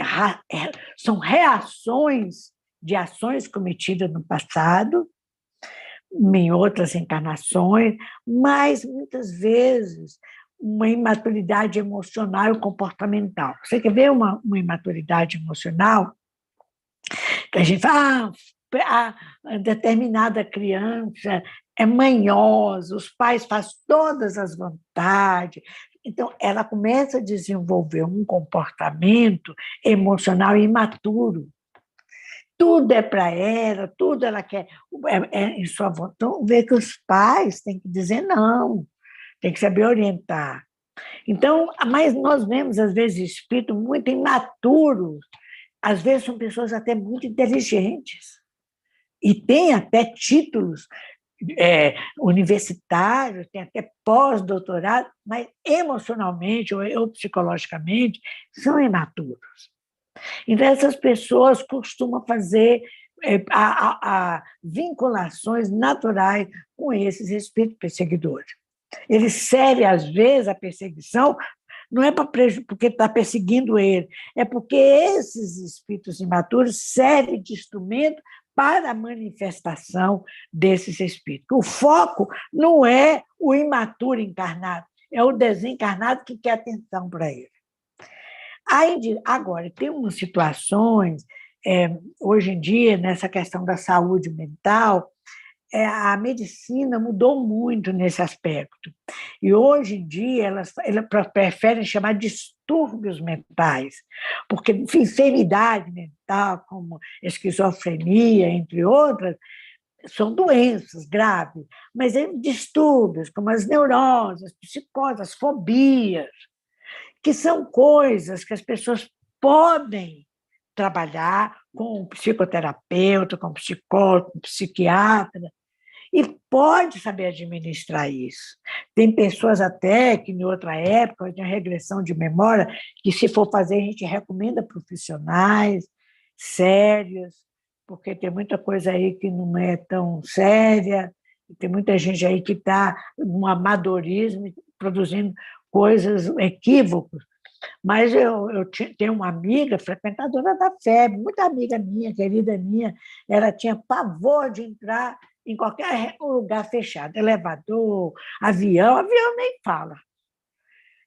são reações de ações cometidas no passado, em outras encarnações, mas muitas vezes uma imaturidade emocional e comportamental. Você quer ver uma imaturidade emocional? Que a gente fala, a determinada criança é manhosa, os pais fazem todas as vontades. Então, ela começa a desenvolver um comportamento emocional imaturo. Tudo é para ela, tudo ela quer em sua vontade. Então, vê que os pais têm que dizer não, tem que saber orientar. Então, mas nós vemos, às vezes, espíritos muito imaturos, às vezes são pessoas até muito inteligentes, e têm até títulos universitários, têm até pós-doutorado, mas emocionalmente ou psicologicamente são imaturos. Então, essas pessoas costumam fazer vinculações naturais com esses espíritos perseguidores. Eles servem, às vezes, a perseguição, não é porque está perseguindo ele, é porque esses espíritos imaturos servem de instrumento para a manifestação desses espíritos. O foco não é o imaturo encarnado, é o desencarnado que quer atenção para ele. Agora, tem umas situações, hoje em dia, nessa questão da saúde mental, a medicina mudou muito nesse aspecto. E, hoje em dia, elas preferem chamar de distúrbios mentais, porque enfermidade mental, como esquizofrenia, entre outras, são doenças graves, mas distúrbios, como as neuroses, psicoses, as fobias, que são coisas que as pessoas podem trabalhar com um psicoterapeuta, com um psicólogo, com um psiquiatra, e pode saber administrar isso. Tem pessoas até que, em outra época, de regressão de memória, que, se for fazer, a gente recomenda profissionais sérios, porque tem muita coisa aí que não é tão séria, tem muita gente aí que está no amadorismo, produzindo coisas, equívocos. Mas eu tenho uma amiga, frequentadora da FEB, muita amiga minha, querida minha, ela tinha pavor de entrar em qualquer lugar fechado, elevador, avião nem fala.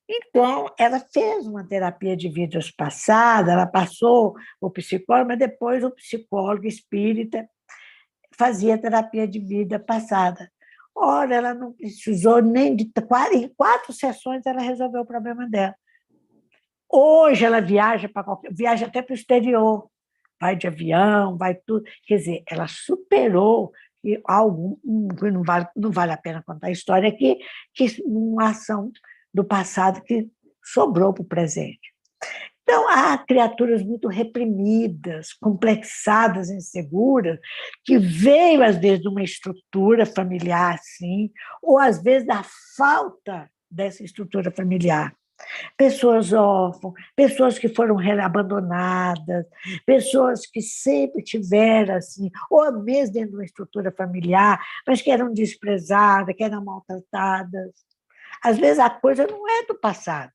Então, ela fez uma terapia de vidas passadas, ela passou o psicólogo, mas depois o psicólogo espírita fazia terapia de vida passada. Ora, ela não precisou nem de... Em 4 sessões ela resolveu o problema dela. Hoje ela viaja até para o exterior, vai de avião, vai tudo. Quer dizer, ela superou algo, não vale a pena contar a história aqui, que uma ação do passado que sobrou para o presente. Então, há criaturas muito reprimidas, complexadas, inseguras, que veio, às vezes, de uma estrutura familiar assim, ou, às vezes, da falta dessa estrutura familiar. Pessoas órfãs, pessoas que foram abandonadas, pessoas que sempre tiveram, assim, ou mesmo dentro de uma estrutura familiar, mas que eram desprezadas, que eram maltratadas. Às vezes a coisa não é do passado,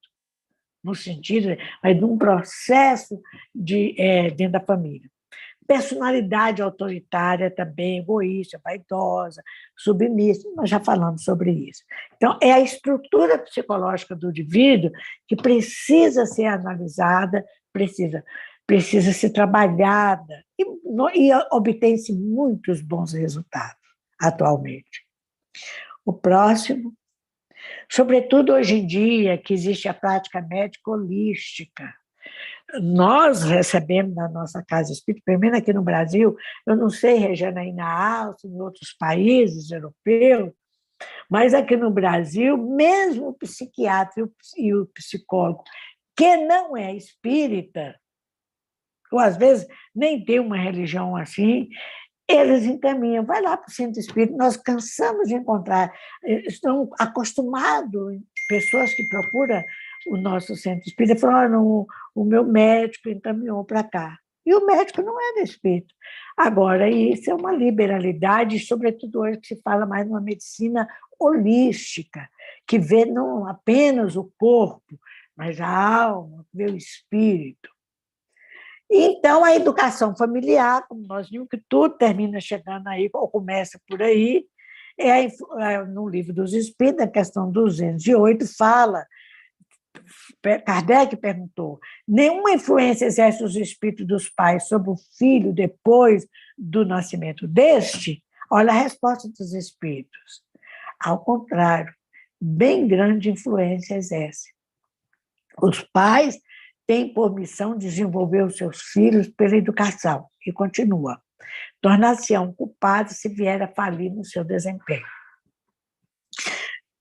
no sentido, mas de um processo dentro da família. Personalidade autoritária também, egoísta, vaidosa, submissa, nós já falamos sobre isso. Então, é a estrutura psicológica do indivíduo que precisa ser analisada, precisa ser trabalhada, e obtém-se muitos bons resultados atualmente. O próximo. Sobretudo hoje em dia, que existe a prática médica holística. Nós recebemos na nossa casa espírita, pelo menos aqui no Brasil, eu não sei, Regina, aí na Áustria, em outros países europeus, mas aqui no Brasil, mesmo o psiquiatra e o psicólogo, que não é espírita, ou às vezes nem tem uma religião assim, eles encaminham, vai lá para o centro espírita. Nós cansamos de encontrar, estão acostumados, pessoas que procuram o nosso centro espírita, falam, o meu médico encaminhou para cá. E o médico não é do espírito. Agora, isso é uma liberalidade, sobretudo hoje que se fala mais numa medicina holística, que vê não apenas o corpo, mas a alma, vê o espírito. Então, a educação familiar, como nós vimos que tudo termina chegando aí, ou começa por aí, no Livro dos Espíritos, a questão 208, fala, Kardec perguntou, nenhuma influência exerce os espíritos dos pais sobre o filho depois do nascimento deste? Olha a resposta dos espíritos. Ao contrário, bem grande influência exerce. Os pais têm por missão desenvolver os seus filhos pela educação. E continua. Tornar-se-ão culpados se vier a falir no seu desempenho.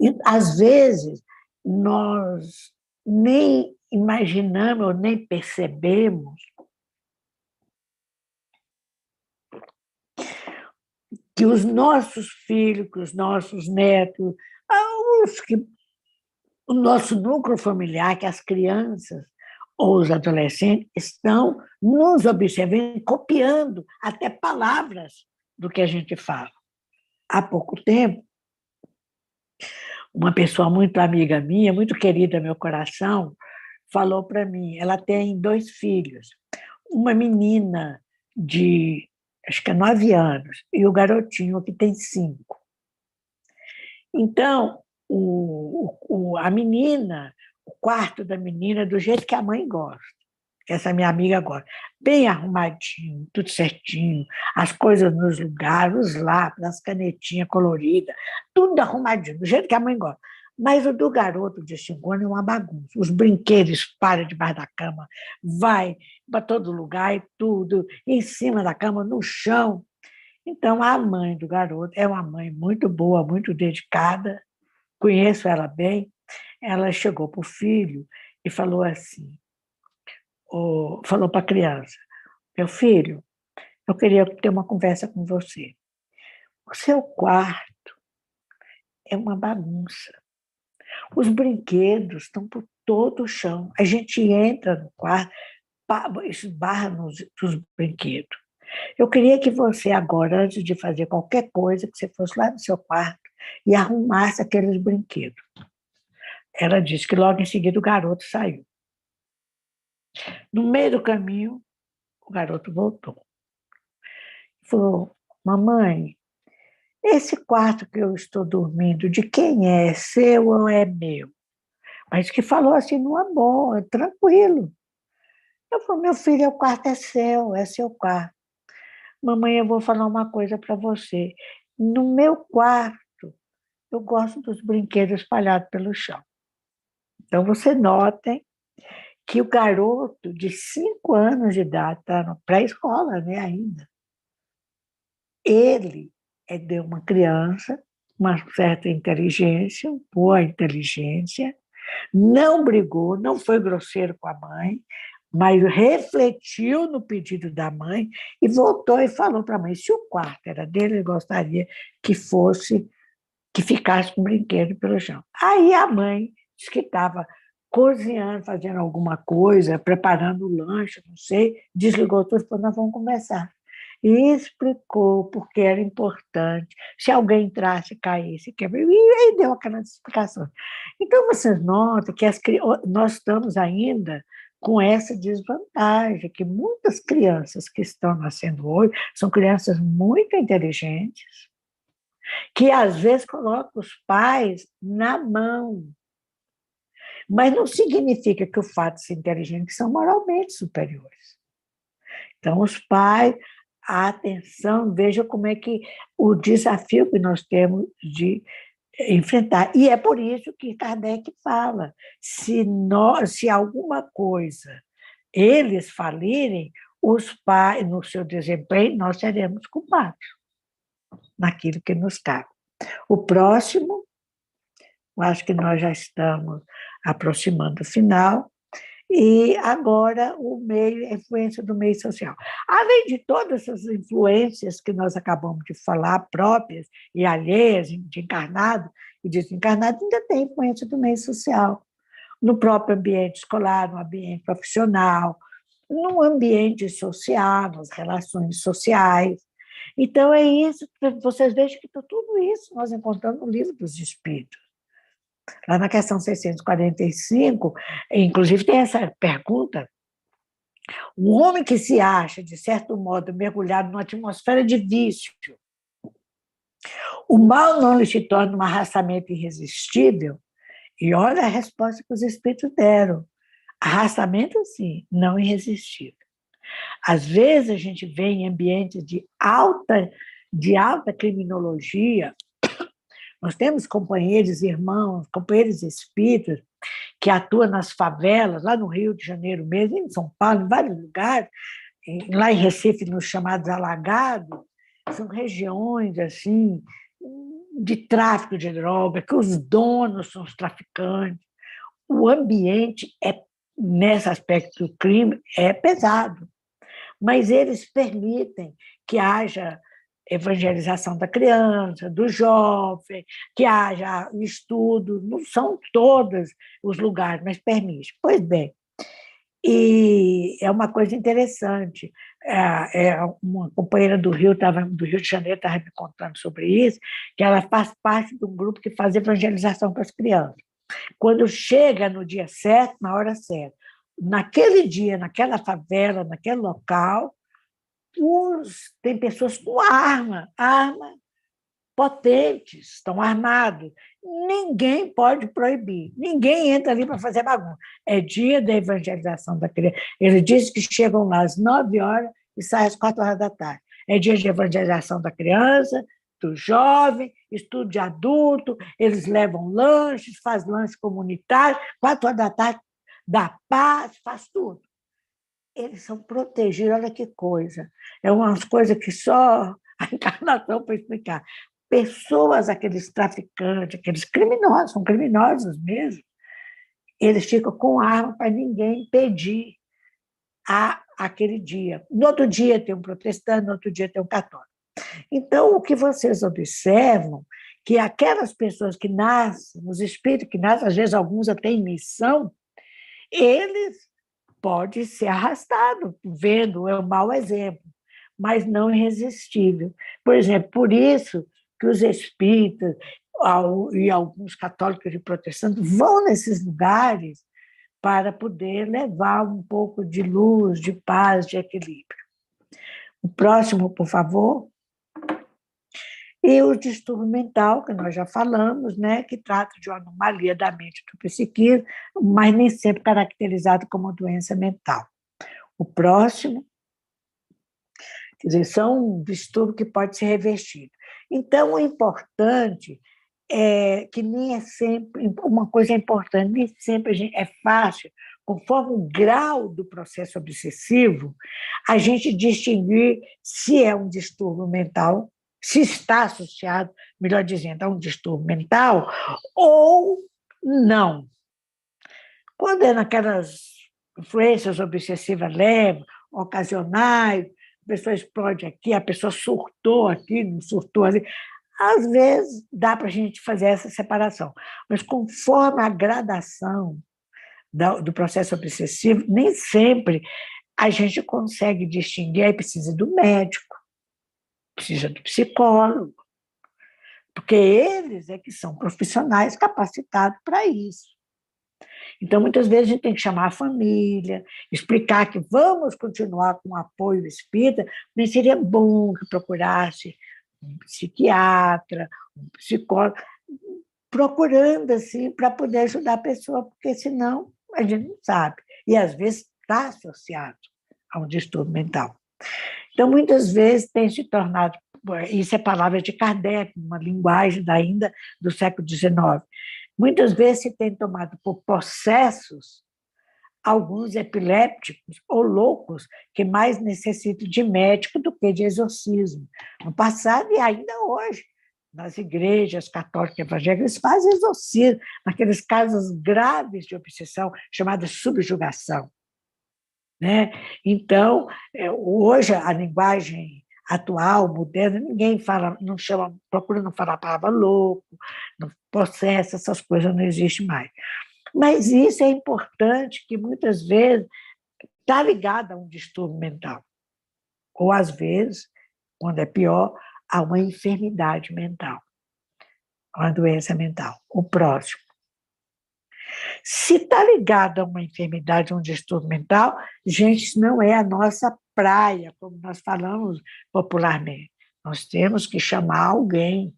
E, às vezes, nós nem imaginamos ou nem percebemos que os nossos filhos, que os nossos netos, o nosso núcleo familiar, que as crianças ou os adolescentes estão nos observando, copiando até palavras do que a gente fala. Há pouco tempo, uma pessoa muito amiga minha, muito querida ao meu coração, falou para mim, ela tem 2 filhos, uma menina de, acho que é 9 anos, e o garotinho que tem 5. Então, a menina, o quarto da menina, é do jeito que a mãe gosta, que essa minha amiga gosta, bem arrumadinho, tudo certinho, as coisas nos lugares, os lápis, as canetinhas coloridas, tudo arrumadinho, do jeito que a mãe gosta. Mas o do garoto de 5 anos é uma bagunça. Os brinquedos param debaixo da cama, vai para todo lugar e tudo, em cima da cama, no chão. Então, a mãe do garoto é uma mãe muito boa, muito dedicada, conheço ela bem. Ela chegou para o filho e falou assim, falou para a criança, meu filho, eu queria ter uma conversa com você. O seu quarto é uma bagunça. Os brinquedos estão por todo o chão. A gente entra no quarto, esbarra nos brinquedos. Eu queria que você agora, antes de fazer qualquer coisa, que você fosse lá no seu quarto e arrumasse aqueles brinquedos. Ela disse que logo em seguida o garoto saiu. No meio do caminho, o garoto voltou. Falou, mamãe, esse quarto que eu estou dormindo, de quem é? É seu ou é meu? Mas que falou assim, numa boa, tranquilo. Eu falei, meu filho, o quarto é seu quarto. Mamãe, eu vou falar uma coisa para você. No meu quarto, eu gosto dos brinquedos espalhados pelo chão. Então, você notem que o garoto de 5 anos de idade, está na pré-escola, né, ainda, ele é de uma criança, uma certa inteligência, boa inteligência, não brigou, não foi grosseiro com a mãe, mas refletiu no pedido da mãe e voltou e falou para a mãe, se o quarto era dele, ele gostaria que ficasse com o brinquedo pelo chão. Aí a mãe disse que estava cozinhando, fazendo alguma coisa, preparando o lanche, não sei, desligou tudo e falou, nós vamos conversar. E explicou porque era importante, se alguém entrasse, caísse, quebrasse, e aí deu aquelas explicações. Então, vocês notam que nós estamos ainda com essa desvantagem, que muitas crianças que estão nascendo hoje são crianças muito inteligentes, que às vezes colocam os pais na mão. Mas não significa que o fato de ser inteligentes são moralmente superiores. Então, os pais, a atenção, veja como é que o desafio que nós temos de enfrentar. E é por isso que Kardec fala, se alguma coisa eles falirem, os pais, no seu desempenho, nós seremos culpados naquilo que nos cabe. O próximo, eu acho que nós já estamos aproximando do final, e agora a influência do meio social. Além de todas essas influências que nós acabamos de falar, próprias e alheias, de encarnado e desencarnado, ainda tem influência do meio social, no próprio ambiente escolar, no ambiente profissional, no ambiente social, nas relações sociais. Então, é isso, vocês vejam que tudo isso nós encontramos no Livro dos Espíritos. Lá na questão 645, inclusive tem essa pergunta: o homem que se acha, de certo modo, mergulhado numa atmosfera de vício, o mal não lhe se torna um arrastamento irresistível? E olha a resposta que os espíritos deram: arrastamento, sim, não irresistível. Às vezes a gente vê em ambientes de alta criminologia. Nós temos companheiros, irmãos, companheiros espíritas que atuam nas favelas, lá no Rio de Janeiro mesmo, em São Paulo, em vários lugares, lá em Recife, nos chamados alagados, são regiões assim de tráfico de droga, que os donos são os traficantes. O ambiente, nesse aspecto do crime, é pesado, mas eles permitem que haja evangelização da criança, do jovem, que haja estudo, não são todos os lugares, mas permite. Pois bem, e é uma coisa interessante. Uma companheira do Rio de Janeiro estava me contando sobre isso, que ela faz parte de um grupo que faz evangelização para as crianças. Quando chega no dia certo, na hora certa, naquele dia, naquela favela, naquele local, tem pessoas com arma potentes, estão armados. Ninguém pode proibir, ninguém entra ali para fazer bagunça. É dia da evangelização da criança. Ele diz que chegam lá às 9 horas e saem às 4 horas da tarde. É dia de evangelização da criança, do jovem, estudo de adulto, eles levam lanches, faz lanche comunitário, 4 horas da tarde, dá paz, faz tudo. Eles são protegidos, olha que coisa. É umas coisas que só a encarnação para explicar. Pessoas, aqueles traficantes, aqueles criminosos, são criminosos mesmo, eles ficam com arma para ninguém impedir aquele dia. No outro dia tem um protestante, no outro dia tem um católico. Então, o que vocês observam, que aquelas pessoas que nascem, os espíritos que nascem, às vezes alguns até em missão, eles podem ser arrastados, vendo, é um mau exemplo, mas não irresistível. Por exemplo, por isso que os espíritas e alguns católicos e protestantes vão nesses lugares para poder levar um pouco de luz, de paz, de equilíbrio. O próximo, por favor. E o distúrbio mental, que nós já falamos, né, que trata de uma anomalia da mente do psiquismo, mas nem sempre caracterizado como doença mental. O próximo, quer dizer, são um distúrbio que pode ser revertido. Então, o importante é que nem é sempre, uma coisa importante, nem sempre é fácil, conforme o grau do processo obsessivo, a gente distinguir se é um distúrbio mental, se está associado, melhor dizendo, a um distúrbio mental ou não. Quando é naquelas influências obsessivas leves, ocasionais, a pessoa explode aqui, a pessoa surtou aqui, não surtou ali, às vezes dá para a gente fazer essa separação, mas conforme a gradação do processo obsessivo, nem sempre a gente consegue distinguir, aí precisa do médico, precisa do psicólogo, porque eles é que são profissionais capacitados para isso. Então, muitas vezes a gente tem que chamar a família, explicar que vamos continuar com o apoio espírita, mas seria bom que procurasse um psiquiatra, um psicólogo, procurando assim para poder ajudar a pessoa, porque senão a gente não sabe. E às vezes está associado a um distúrbio mental. Então, muitas vezes tem se tornado, isso é palavra de Kardec, uma linguagem ainda do século XIX, muitas vezes se tem tomado por possessos alguns epilépticos ou loucos que mais necessitam de médico do que de exorcismo. No passado e ainda hoje, nas igrejas católicas e evangélicas, eles fazem exorcismo naqueles casos graves de obsessão, chamada subjugação. Né? Então, hoje, a linguagem atual, moderna, ninguém fala, não chama, procura não falar a palavra louco, não possesso, essas coisas não existem mais. Mas isso é importante, que muitas vezes está ligado a um distúrbio mental, ou às vezes, quando é pior, a uma enfermidade mental, uma doença mental, o próximo. Se está ligado a uma enfermidade, a um distúrbio mental, gente, isso não é a nossa praia, como nós falamos popularmente. Nós temos que chamar alguém,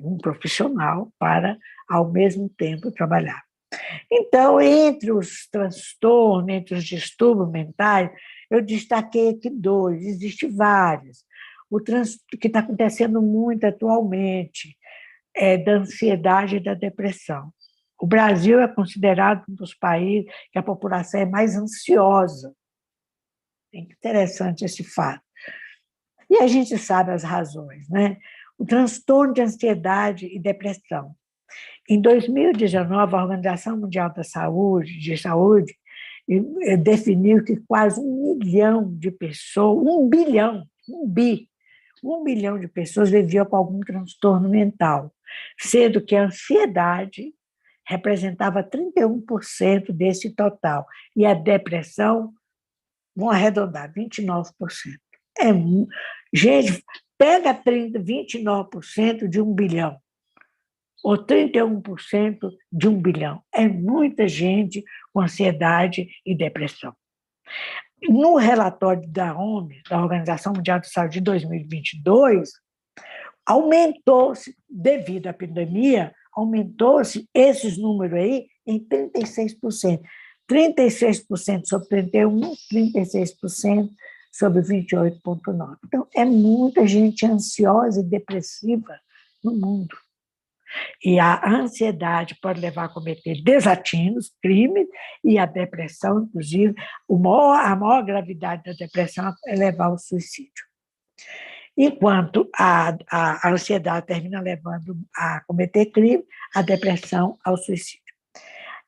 um profissional, para, ao mesmo tempo, trabalhar. Então, entre os transtornos, entre os distúrbios mentais, eu destaquei aqui 2, existem vários. O que está acontecendo muito atualmente é da ansiedade e da depressão. O Brasil é considerado um dos países que a população é mais ansiosa. É interessante esse fato. E a gente sabe as razões, né? O transtorno de ansiedade e depressão. Em 2019, a Organização Mundial da Saúde, definiu que quase 1 milhão de pessoas, 1 bilhão, 1 bilhão de pessoas viviam com algum transtorno mental, sendo que a ansiedade representava 31% desse total, e a depressão, vamos arredondar, 29%. Gente, pega 29% de 1 bilhão, ou 31% de 1 bilhão. É muita gente com ansiedade e depressão. No relatório da OMS, da Organização Mundial de Saúde, de 2022, aumentou-se, devido à pandemia, aumentou-se esses números aí em 36%. 36% sobre 31%, 36% sobre 28,9%. Então, é muita gente ansiosa e depressiva no mundo. E a ansiedade pode levar a cometer desatinos, crimes, e a depressão, inclusive, a maior gravidade da depressão é levar ao suicídio. Enquanto a ansiedade termina levando a cometer crime, a depressão ao suicídio.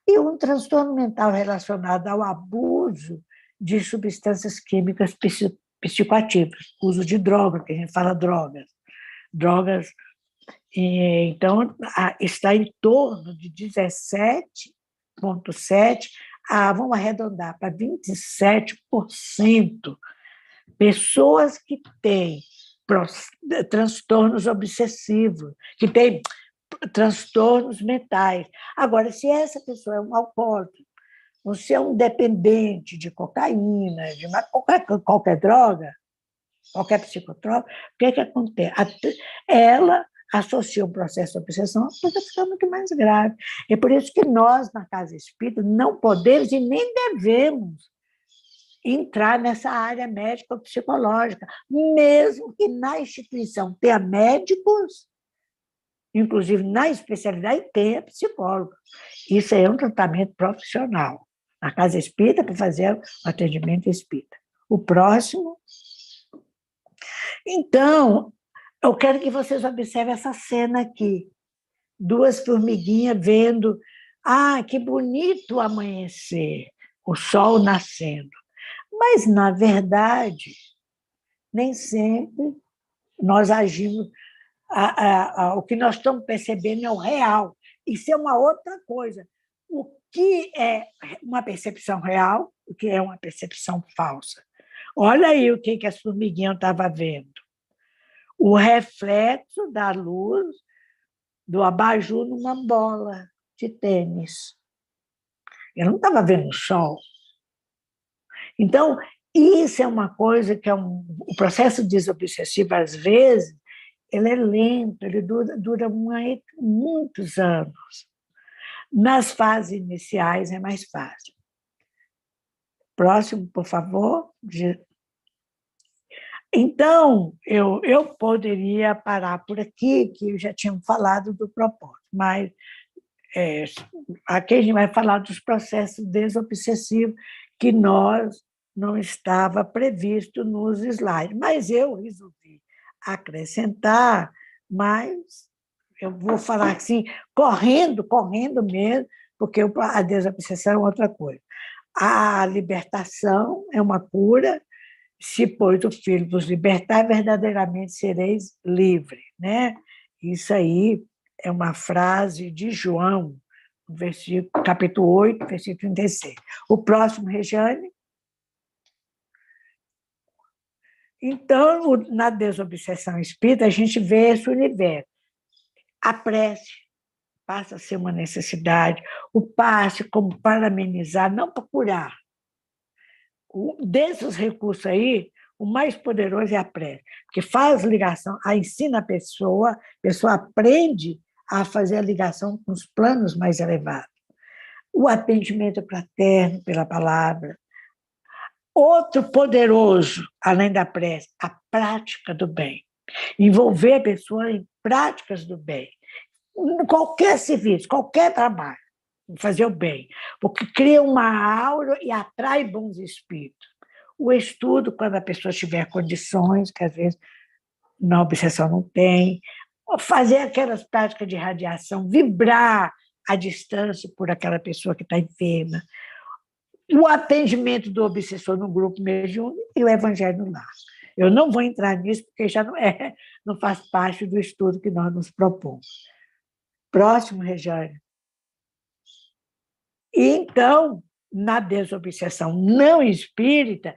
E um transtorno mental relacionado ao abuso de substâncias químicas psicoativas, uso de drogas, que a gente fala drogas. Então, está em torno de 17,7%, vamos arredondar para 27%, pessoas que têm transtornos obsessivos, que têm transtornos mentais. Agora, se essa pessoa é um alcoólatra, ou se é um dependente de cocaína, de qualquer droga, qualquer psicotrópico, o que acontece? Ela associa um processo de obsessão, a coisa fica muito mais grave. É por isso que nós, na Casa Espírita, não podemos e nem devemos entrar nessa área médica ou psicológica, mesmo que na instituição tenha médicos, inclusive na especialidade tenha psicólogos. Isso é um tratamento profissional. Na Casa Espírita, para fazer o atendimento espírita. O próximo. Então, eu quero que vocês observem essa cena aqui. 2 formiguinhas vendo, que bonito o amanhecer, o sol nascendo. Mas, na verdade, nem sempre nós agimos, o que nós estamos percebendo é o real. Isso é uma outra coisa. O que é uma percepção real, o que é uma percepção falsa. Olha aí o que as formiguinhas estavam vendo. O reflexo da luz do abajur numa bola de tênis. Eu não estava vendo o sol. Então, isso é uma coisa que o processo desobsessivo, às vezes, ele é lento, ele dura muitos anos. Nas fases iniciais é mais fácil. Próximo, por favor. Então, eu poderia parar por aqui, que eu já tinha falado do propósito, mas aqui a gente vai falar dos processos desobsessivos que nós não estava previsto nos slides, mas eu resolvi acrescentar, mas eu vou falar assim, correndo mesmo, porque a desobsessão é outra coisa. A libertação é uma cura, se, pois, o Filho vos libertar, verdadeiramente sereis livres. Né? Isso aí é uma frase de João, capítulo 8, versículo 36. O próximo, Regiane. Então, na desobsessão espírita, a gente vê esse universo. A prece passa a ser uma necessidade, o passe como para amenizar, não para curar. Desses recursos aí, o mais poderoso é a prece, porque faz ligação, ensina a pessoa aprende a fazer a ligação com os planos mais elevados. O atendimento fraterno pela palavra. Outro poderoso, além da prece, a prática do bem. Envolver a pessoa em práticas do bem. Qualquer serviço, qualquer trabalho, fazer o bem, porque cria uma aura e atrai bons espíritos. O estudo, quando a pessoa tiver condições, que às vezes na obsessão não tem, fazer aquelas práticas de radiação, vibrar à distância por aquela pessoa que está enferma, o atendimento do obsessor no grupo mediúnico e o evangelho no lar. Eu não vou entrar nisso, porque já não faz parte do estudo que nós nos propomos. Próximo, Regiane. E, então, na desobsessão não espírita,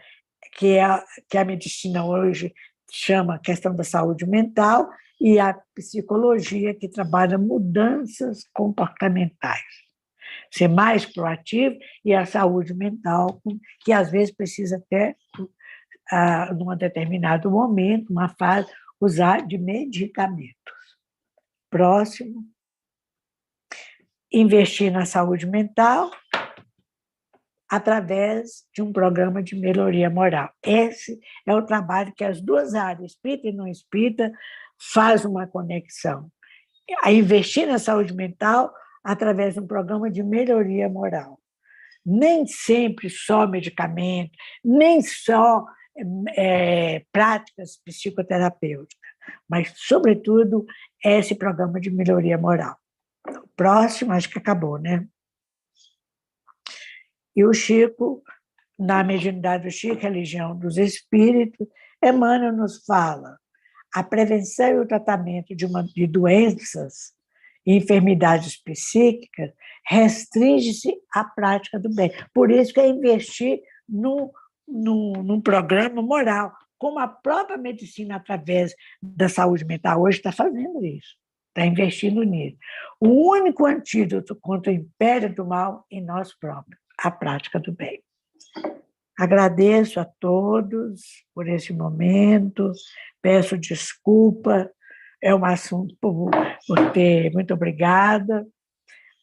que a medicina hoje chama questão da saúde mental, e a psicologia, que trabalha mudanças comportamentais. Ser mais proativo, e a saúde mental, que às vezes precisa até, num determinado momento, uma fase, usar de medicamentos. Próximo. Investir na saúde mental através de um programa de melhoria moral. Esse é o trabalho que as duas áreas, espírita e não espírita, faz uma conexão. A investir na saúde mental através de um programa de melhoria moral. Nem sempre só medicamento, nem só práticas psicoterapêuticas, mas, sobretudo, esse programa de melhoria moral. Próximo, acho que acabou, né? E o Chico, na mediunidade do Chico, Religião dos Espíritos, Emmanuel nos fala: a prevenção e o tratamento de doenças e enfermidades psíquicas restringe-se à prática do bem. Por isso que é investir num programa moral, como a própria medicina, através da saúde mental, hoje está fazendo isso, está investindo nisso. O único antídoto contra o império do mal em nós próprios, a prática do bem. Agradeço a todos por esse momento, peço desculpa, é um assunto por ter, muito obrigada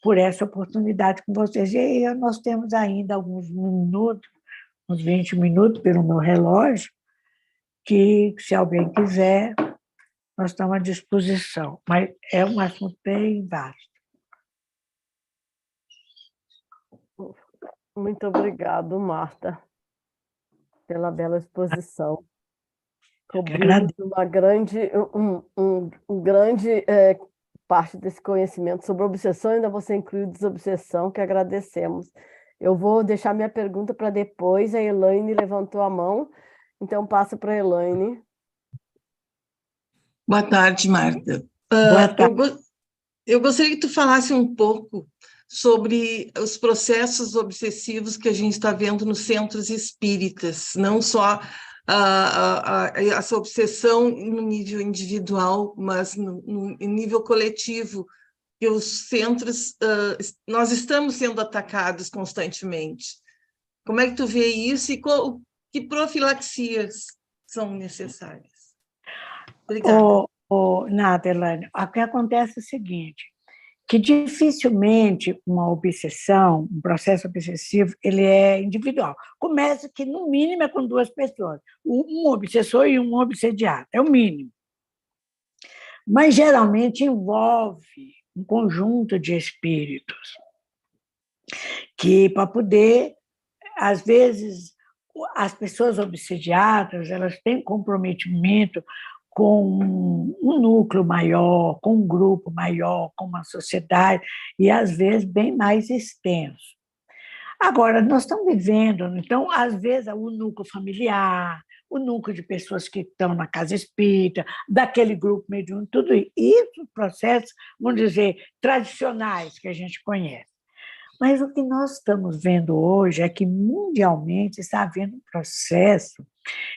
por essa oportunidade com vocês. E nós temos ainda alguns minutos, uns 20 minutos pelo meu relógio, que, se alguém quiser, nós estamos à disposição, mas é um assunto bem vasto. Muito obrigado, Marta, pela bela exposição. Cobrimos uma grande, grande parte desse conhecimento sobre obsessão, ainda você inclui desobsessão, que agradecemos. Eu vou deixar minha pergunta para depois, a Elaine levantou a mão, então passo para a Elaine. Boa tarde, Marta. Boa tarde. Eu gostaria que tu falasse um pouco sobre os processos obsessivos que a gente está vendo nos centros espíritas, não só essa obsessão no nível individual, mas no nível coletivo, que os centros, nós estamos sendo atacados constantemente. Como é que tu vê isso e que profilaxias são necessárias? Obrigada. Nada, Elaine. O que acontece é o seguinte, que dificilmente uma obsessão, um processo obsessivo, ele é individual. Começa que, no mínimo, é com duas pessoas, um obsessor e um obsediado, é o mínimo. Mas, geralmente, envolve um conjunto de espíritos que, para poder, às vezes, as pessoas obsediadas, elas têm comprometimento com um núcleo maior, com um grupo maior, com uma sociedade, e às vezes bem mais extenso. Agora, nós estamos vivendo, então, às vezes, o núcleo familiar, o núcleo de pessoas que estão na casa espírita, daquele grupo mediúnico, tudo isso, processos, vamos dizer, tradicionais que a gente conhece. Mas o que nós estamos vendo hoje é que, mundialmente, está havendo um processo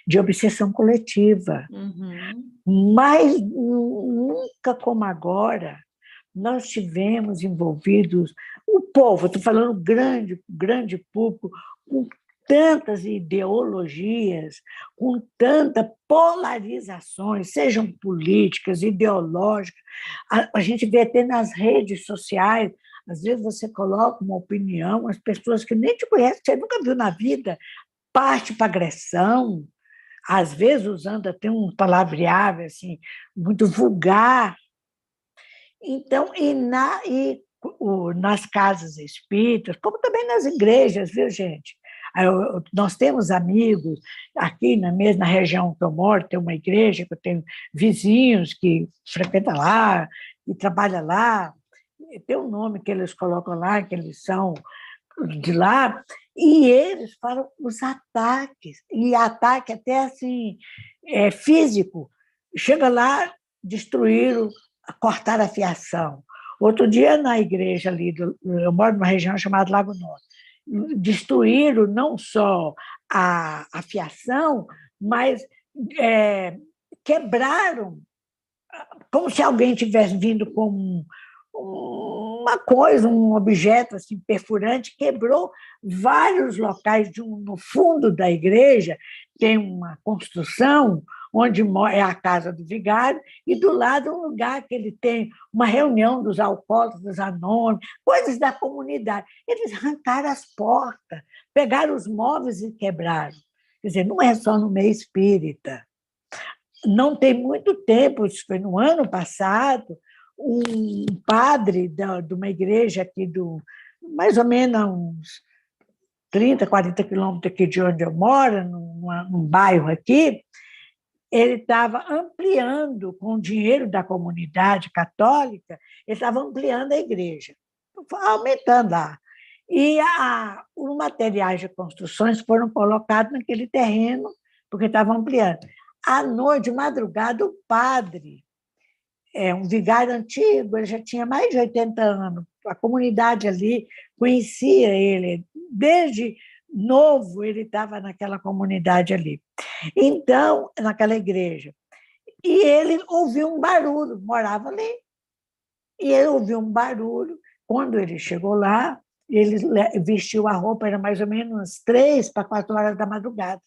de obsessão coletiva. Mas nunca como agora nós tivemos envolvidos o povo, estou falando grande público, com tantas ideologias, com tantas polarizações, sejam políticas, ideológicas. A gente vê até nas redes sociais, às vezes você coloca uma opinião, as pessoas que nem te conhecem, que você nunca viu na vida, parte para agressão, às vezes usando até um palavreado assim, muito vulgar. Então, nas casas espíritas, como também nas igrejas, viu, gente? Nós temos amigos, aqui na mesma região que eu moro, tem uma igreja, que eu tenho vizinhos que frequentam lá, e trabalham lá, tem um nome que eles colocam lá, que eles são de lá, e eles falam os ataques, e ataque até assim, físico. Chega lá, destruíram, cortaram a fiação. Outro dia, na igreja ali, eu moro numa região chamada Lago Norte, destruíram não só a fiação, mas quebraram, como se alguém tivesse vindo com uma coisa, um objeto assim, perfurante, quebrou vários locais. No fundo da igreja tem uma construção onde é a casa do vigário, e do lado um lugar que ele tem uma reunião dos alcoólatras anônimos, coisas da comunidade. Eles arrancaram as portas, pegaram os móveis e quebraram. Quer dizer, não é só no meio espírita. Não tem muito tempo, isso foi no ano passado, um padre de uma igreja aqui, mais ou menos uns 30, 40 quilômetros aqui de onde eu moro, num bairro aqui, ele estava ampliando, com o dinheiro da comunidade católica, ele estava ampliando a igreja, aumentando lá. E os materiais de construções foram colocados naquele terreno, porque estavam ampliando. À noite, de madrugada, o padre, um vigário antigo, ele já tinha mais de 80 anos, a comunidade ali conhecia ele, desde novo ele estava naquela comunidade ali. Então, naquela igreja. E ele ouviu um barulho, morava ali. E ele ouviu um barulho. Quando ele chegou lá, ele vestiu a roupa, era mais ou menos 3 para 4 horas da madrugada.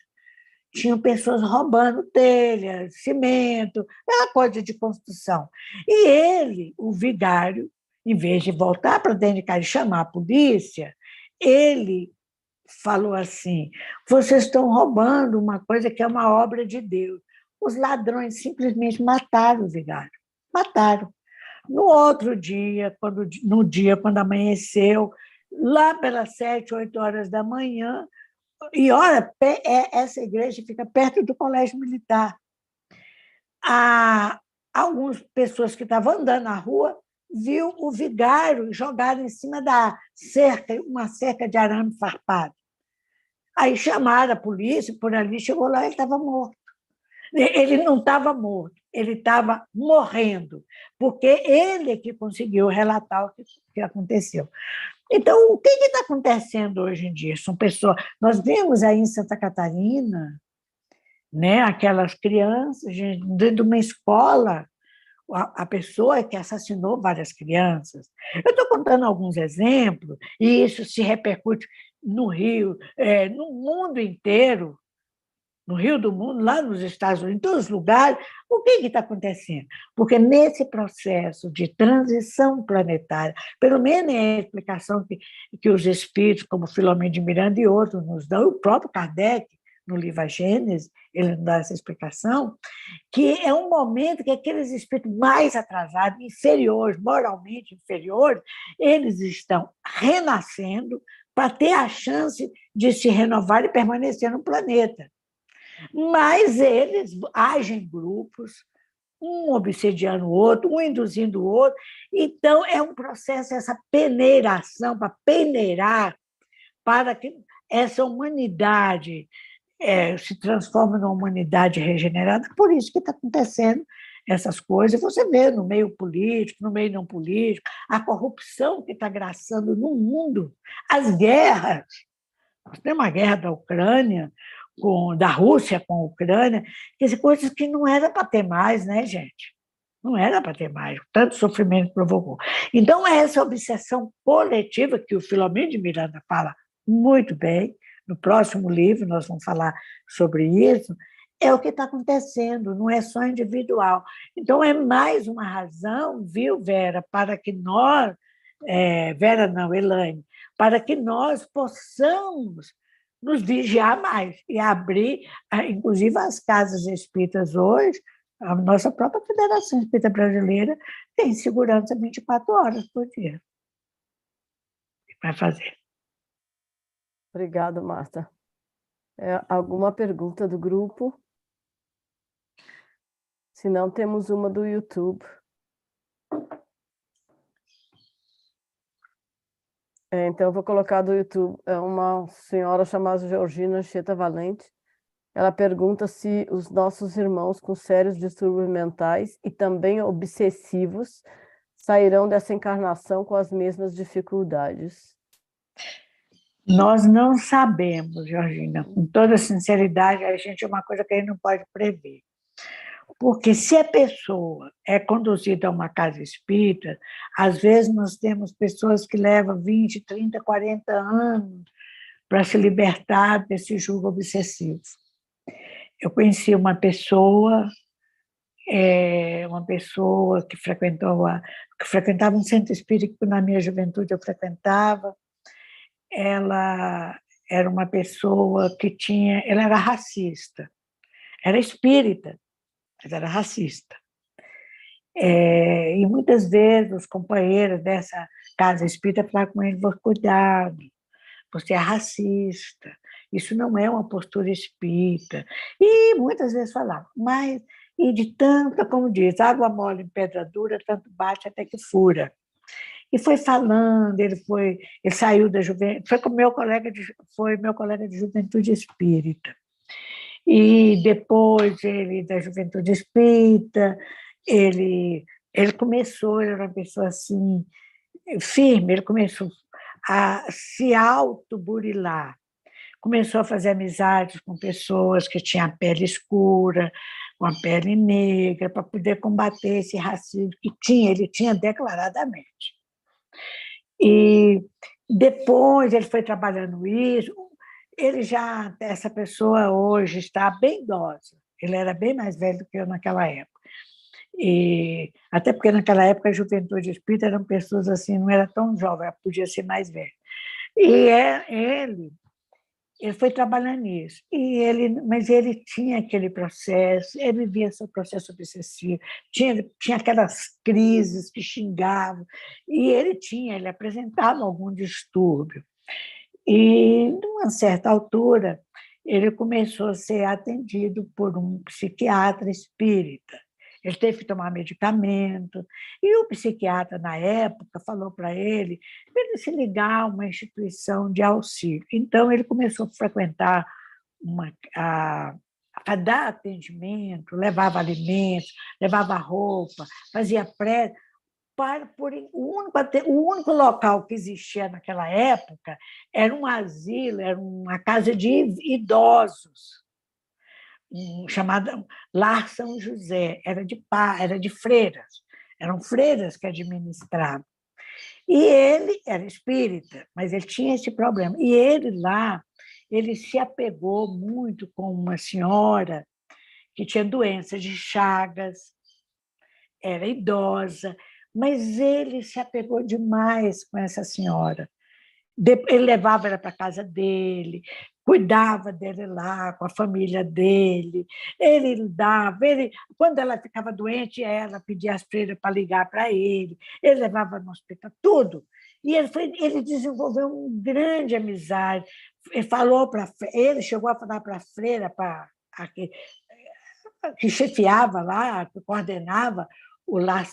Tinham pessoas roubando telha, cimento, aquela coisa de construção. E ele, o vigário, em vez de voltar para dentro de casa e chamar a polícia, ele falou assim: vocês estão roubando uma coisa que é uma obra de Deus. Os ladrões simplesmente mataram o vigário. Mataram. No outro dia, quando amanheceu, lá pelas 7, 8 horas da manhã, e olha, essa igreja fica perto do colégio militar. Algumas pessoas que estavam andando na rua viu o vigário jogado em cima da cerca, uma cerca de arame farpado. Aí chamaram a polícia, por ali, chegou lá, ele estava morto. Ele não estava morto, ele estava morrendo, porque ele é que conseguiu relatar o que aconteceu. Então, o que está acontecendo hoje em dia? São pessoas. Nós vemos aí em Santa Catarina, né, aquelas crianças, dentro de uma escola, a pessoa que assassinou várias crianças. Eu estou contando alguns exemplos, e isso se repercute no Rio, no mundo inteiro. no Rio do Mundo, lá nos Estados Unidos, em todos os lugares. O que está acontecendo? Porque nesse processo de transição planetária, pelo menos é a explicação que os espíritos, como Filomeno de Miranda e outros, nos dão, o próprio Kardec, no livro A Gênese, ele nos dá essa explicação, que é um momento que aqueles espíritos mais atrasados, inferiores, moralmente inferiores, eles estão renascendo para ter a chance de se renovar e permanecer no planeta. Mas eles agem em grupos, um obsediando o outro, um induzindo o outro. Então, é um processo, essa peneiração, para peneirar, para que essa humanidade se transforme numa humanidade regenerada. Por isso que está acontecendo essas coisas. Você vê no meio político, no meio não político, a corrupção que está graçando no mundo, as guerras. Nós temos a guerra da Ucrânia, da Rússia com a Ucrânia, quer dizer, coisas que não era para ter mais, né, gente? Não era para ter mais, tanto sofrimento provocou. Então, essa obsessão coletiva, que o Filomeno de Miranda fala muito bem, no próximo livro nós vamos falar sobre isso, é o que está acontecendo, não é só individual. Então, é mais uma razão, viu, Vera, para que nós, Vera não, Elaine, para que nós possamos nos vigiar mais e abrir, inclusive as casas espíritas hoje, a nossa própria Federação Espírita Brasileira tem segurança 24 horas por dia. O que vai fazer? Obrigada, Marta. Alguma pergunta do grupo? Se não, temos uma do YouTube. Então, eu vou colocar do YouTube. É uma senhora chamada Georgina Anchieta Valente. Ela pergunta se os nossos irmãos com sérios distúrbios mentais e também obsessivos sairão dessa encarnação com as mesmas dificuldades. Nós não sabemos, Georgina. Com toda sinceridade, a gente é uma coisa que a gente não pode prever. Porque se a pessoa é conduzida a uma casa espírita, às vezes nós temos pessoas que levam 20, 30, 40 anos para se libertar desse jugo obsessivo. Eu conheci uma pessoa que frequentava um centro espírita que na minha juventude eu frequentava. Ela era uma pessoa ela era racista, era espírita, mas era racista. E muitas vezes os companheiros dessa casa espírita falavam com ele: cuidado, você é racista, isso não é uma postura espírita. E muitas vezes falavam, mas, e de tanta, como diz, água mole em pedra dura, tanto bate até que fura. E foi falando, ele saiu da juventude, foi meu colega de juventude espírita. E depois da juventude espírita, ele começou, ele era uma pessoa assim, firme, ele começou a se autoburilar. Começou a fazer amizades com pessoas que tinham a pele escura, com a pele negra, para poder combater esse racismo que ele tinha declaradamente. E depois ele foi trabalhando isso, essa pessoa hoje está bem idosa, ele era bem mais velho do que eu naquela época. E até porque naquela época a juventude espírita eram pessoas assim, não era tão jovem, podia ser mais velho. E ele foi trabalhando nisso. Mas ele tinha aquele processo, ele vivia seu processo obsessivo, tinha aquelas crises que xingavam, e ele apresentava algum distúrbio. E, numa certa altura, ele começou a ser atendido por um psiquiatra espírita. Ele teve que tomar medicamento, e o psiquiatra, na época, falou para ele se ligar a uma instituição de auxílio. Então, ele começou a frequentar, a dar atendimento, levava alimentos, levava roupa, fazia prece. O único local que existia naquela época era um asilo, era uma casa de idosos, chamada Lar São José, era de freiras, eram freiras que administravam. E ele era espírita, mas ele tinha esse problema. E ele lá, ele se apegou muito com uma senhora que tinha doença de Chagas, era idosa, mas ele se apegou demais com essa senhora. Ele levava ela para a casa dele, cuidava dele lá, com a família dele, ele dava, quando ela ficava doente, ela pedia às freiras para ligar para ele levava no hospital, tudo. E ele desenvolveu uma grande amizade. Ele chegou a falar para a freira, que chefiava lá, que coordenava o Lar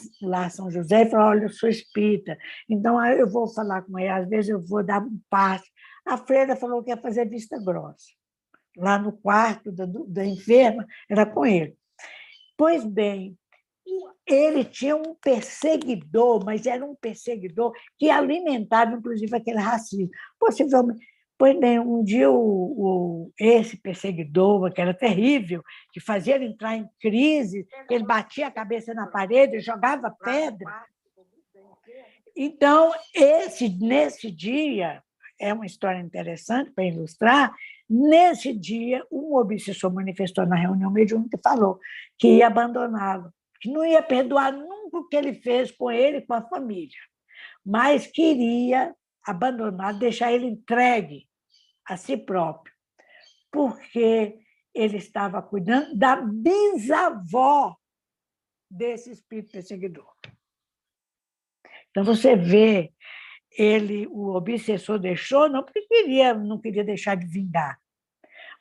São José, e falou: olha, eu sou espírita, então eu vou falar com ele, às vezes eu vou dar um passe. A freira falou que ia fazer vista grossa. Lá no quarto da enferma, era com ele. Pois bem, ele tinha um perseguidor, mas era um perseguidor que alimentava, inclusive, aquele racismo. Possivelmente. Pois bem, um dia esse perseguidor, que era terrível, que fazia ele entrar em crise, ele batia a cabeça na parede, jogava pedra. Então, nesse dia, é uma história interessante para ilustrar, nesse dia, um obsessor manifestou na reunião mediúnica e falou que ia abandoná-lo, que não ia perdoar nunca o que ele fez com ele e com a família, mas queria abandonar, deixar ele entregue a si próprio, porque ele estava cuidando da bisavó desse espírito perseguidor. Então, você vê, o obsessor deixou, não porque não queria deixar de vingar,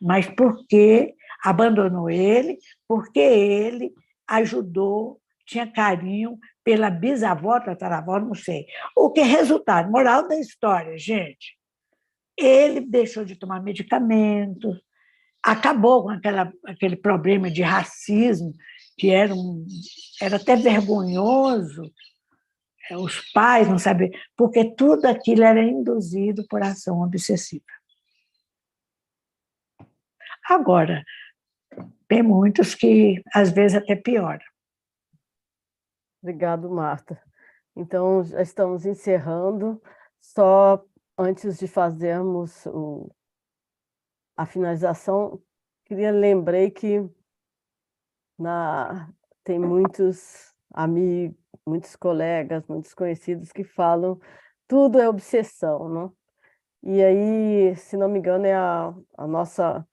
mas porque abandonou ele, porque ele ajudou, tinha carinho pela bisavó, tataravó, não sei. O que é resultado? Moral da história, gente. Ele deixou de tomar medicamentos, acabou com aquele problema de racismo, que era até vergonhoso, os pais não sabiam, porque tudo aquilo era induzido por ação obsessiva. Agora, tem muitos que, às vezes, até pioram. Obrigado, Marta. Então, já estamos encerrando. Só antes de fazermos a finalização, lembrei que tem muitos amigos, muitos colegas, muitos conhecidos que falam tudo é obsessão, não? E aí, se não me engano, é a nossa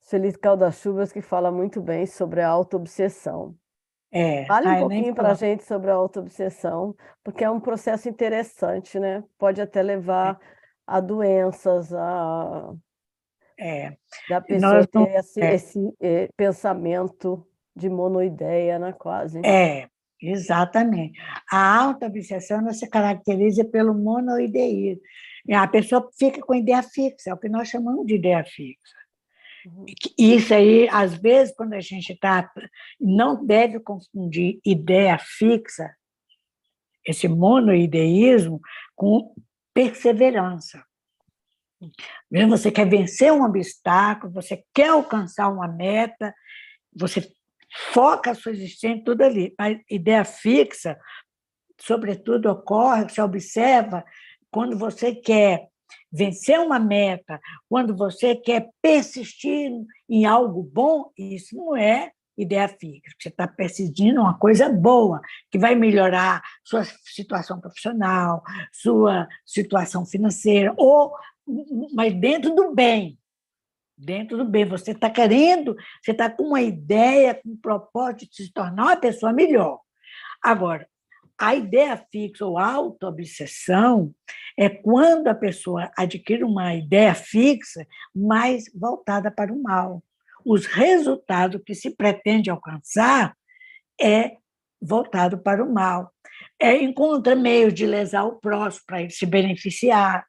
Feliz Caldas-Chuvas que fala muito bem sobre a autoobsessão. Fale um pouquinho para a gente sobre a autoobsessão, porque é um processo interessante, né? Pode até levar a doenças, da pessoa ter esse pensamento de monoideia, né? Quase. Exatamente. A autoobsessão se caracteriza pelo monoideísmo. A pessoa fica com ideia fixa, é o que nós chamamos de ideia fixa. Isso aí, às vezes, quando a gente não deve confundir ideia fixa, esse monoideísmo, com perseverança. Mesmo você quer vencer um obstáculo, você quer alcançar uma meta, você foca a sua existência tudo ali. A ideia fixa, sobretudo, ocorre, você observa quando você quer vencer uma meta, quando você quer persistir em algo bom, isso não é ideia fixa. Você está persistindo uma coisa boa, que vai melhorar sua situação profissional, sua situação financeira, mas dentro do bem. Dentro do bem. Você está querendo, você está com uma ideia, com um propósito de se tornar uma pessoa melhor. Agora, a ideia fixa ou autoobsessão é quando a pessoa adquire uma ideia fixa mais voltada para o mal. Os resultados que se pretende alcançar é voltado para o mal. Encontra meio de lesar o próximo para ele se beneficiar.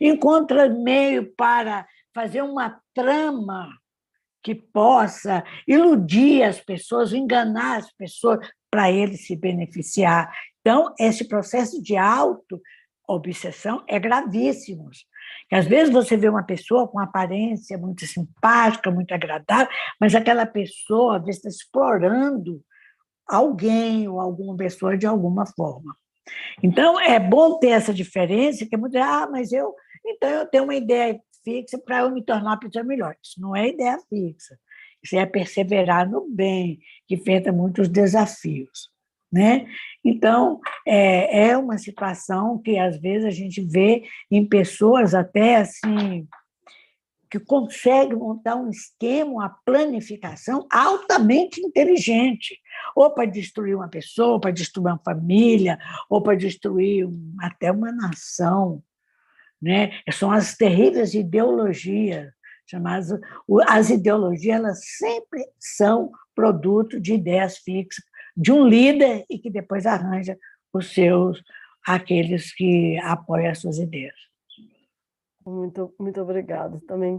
Encontra meio para fazer uma trama que possa iludir as pessoas, enganar as pessoas para ele se beneficiar. Então, esse processo de auto-obsessão é gravíssimo. Porque, às vezes você vê uma pessoa com aparência muito simpática, muito agradável, mas aquela pessoa, às vezes, está explorando alguém ou alguma pessoa de alguma forma. Então, é bom ter essa diferença, que é muito, mas eu então eu tenho uma ideia fixa para eu me tornar uma pessoa melhor. Isso não é ideia fixa. Isso é perseverar no bem, que enfrenta muitos desafios, né? Então, é uma situação que, às vezes, a gente vê em pessoas até assim, que conseguem montar um esquema, uma planificação altamente inteligente, ou para destruir uma pessoa, ou para destruir uma família, ou para destruir até uma nação, né? São as terríveis ideologias, chamadas. As ideologias, elas sempre são produto de ideias fixas, de um líder e que depois arranja aqueles que apoiam as suas ideias. Muito, muito obrigado. Também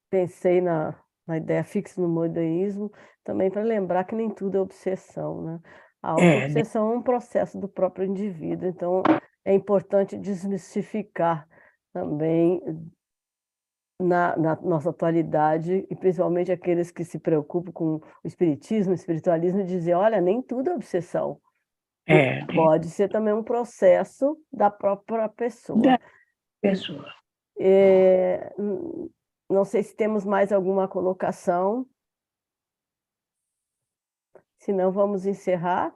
pensei na ideia fixa no modernismo, também para lembrar que nem tudo é obsessão, né? A obsessão é um processo do próprio indivíduo, então é importante desmistificar também na nossa atualidade, e principalmente aqueles que se preocupam com o espiritismo, o espiritualismo, e dizer, olha, nem tudo é obsessão. Pode ser também um processo da própria pessoa. Da pessoa. Não sei se temos mais alguma colocação. Se não, vamos encerrar.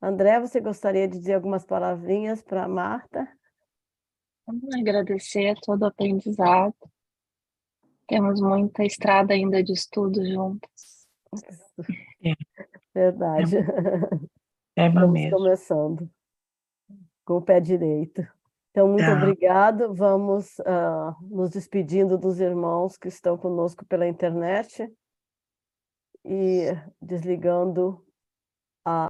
André, você gostaria de dizer algumas palavrinhas para a Marta? Vamos agradecer todo o aprendizado. Temos muita estrada ainda de estudo juntas. Verdade. Estamos mesmo. Começando com o pé direito. Então, muito obrigado. Vamos nos despedindo dos irmãos que estão conosco pela internet e desligando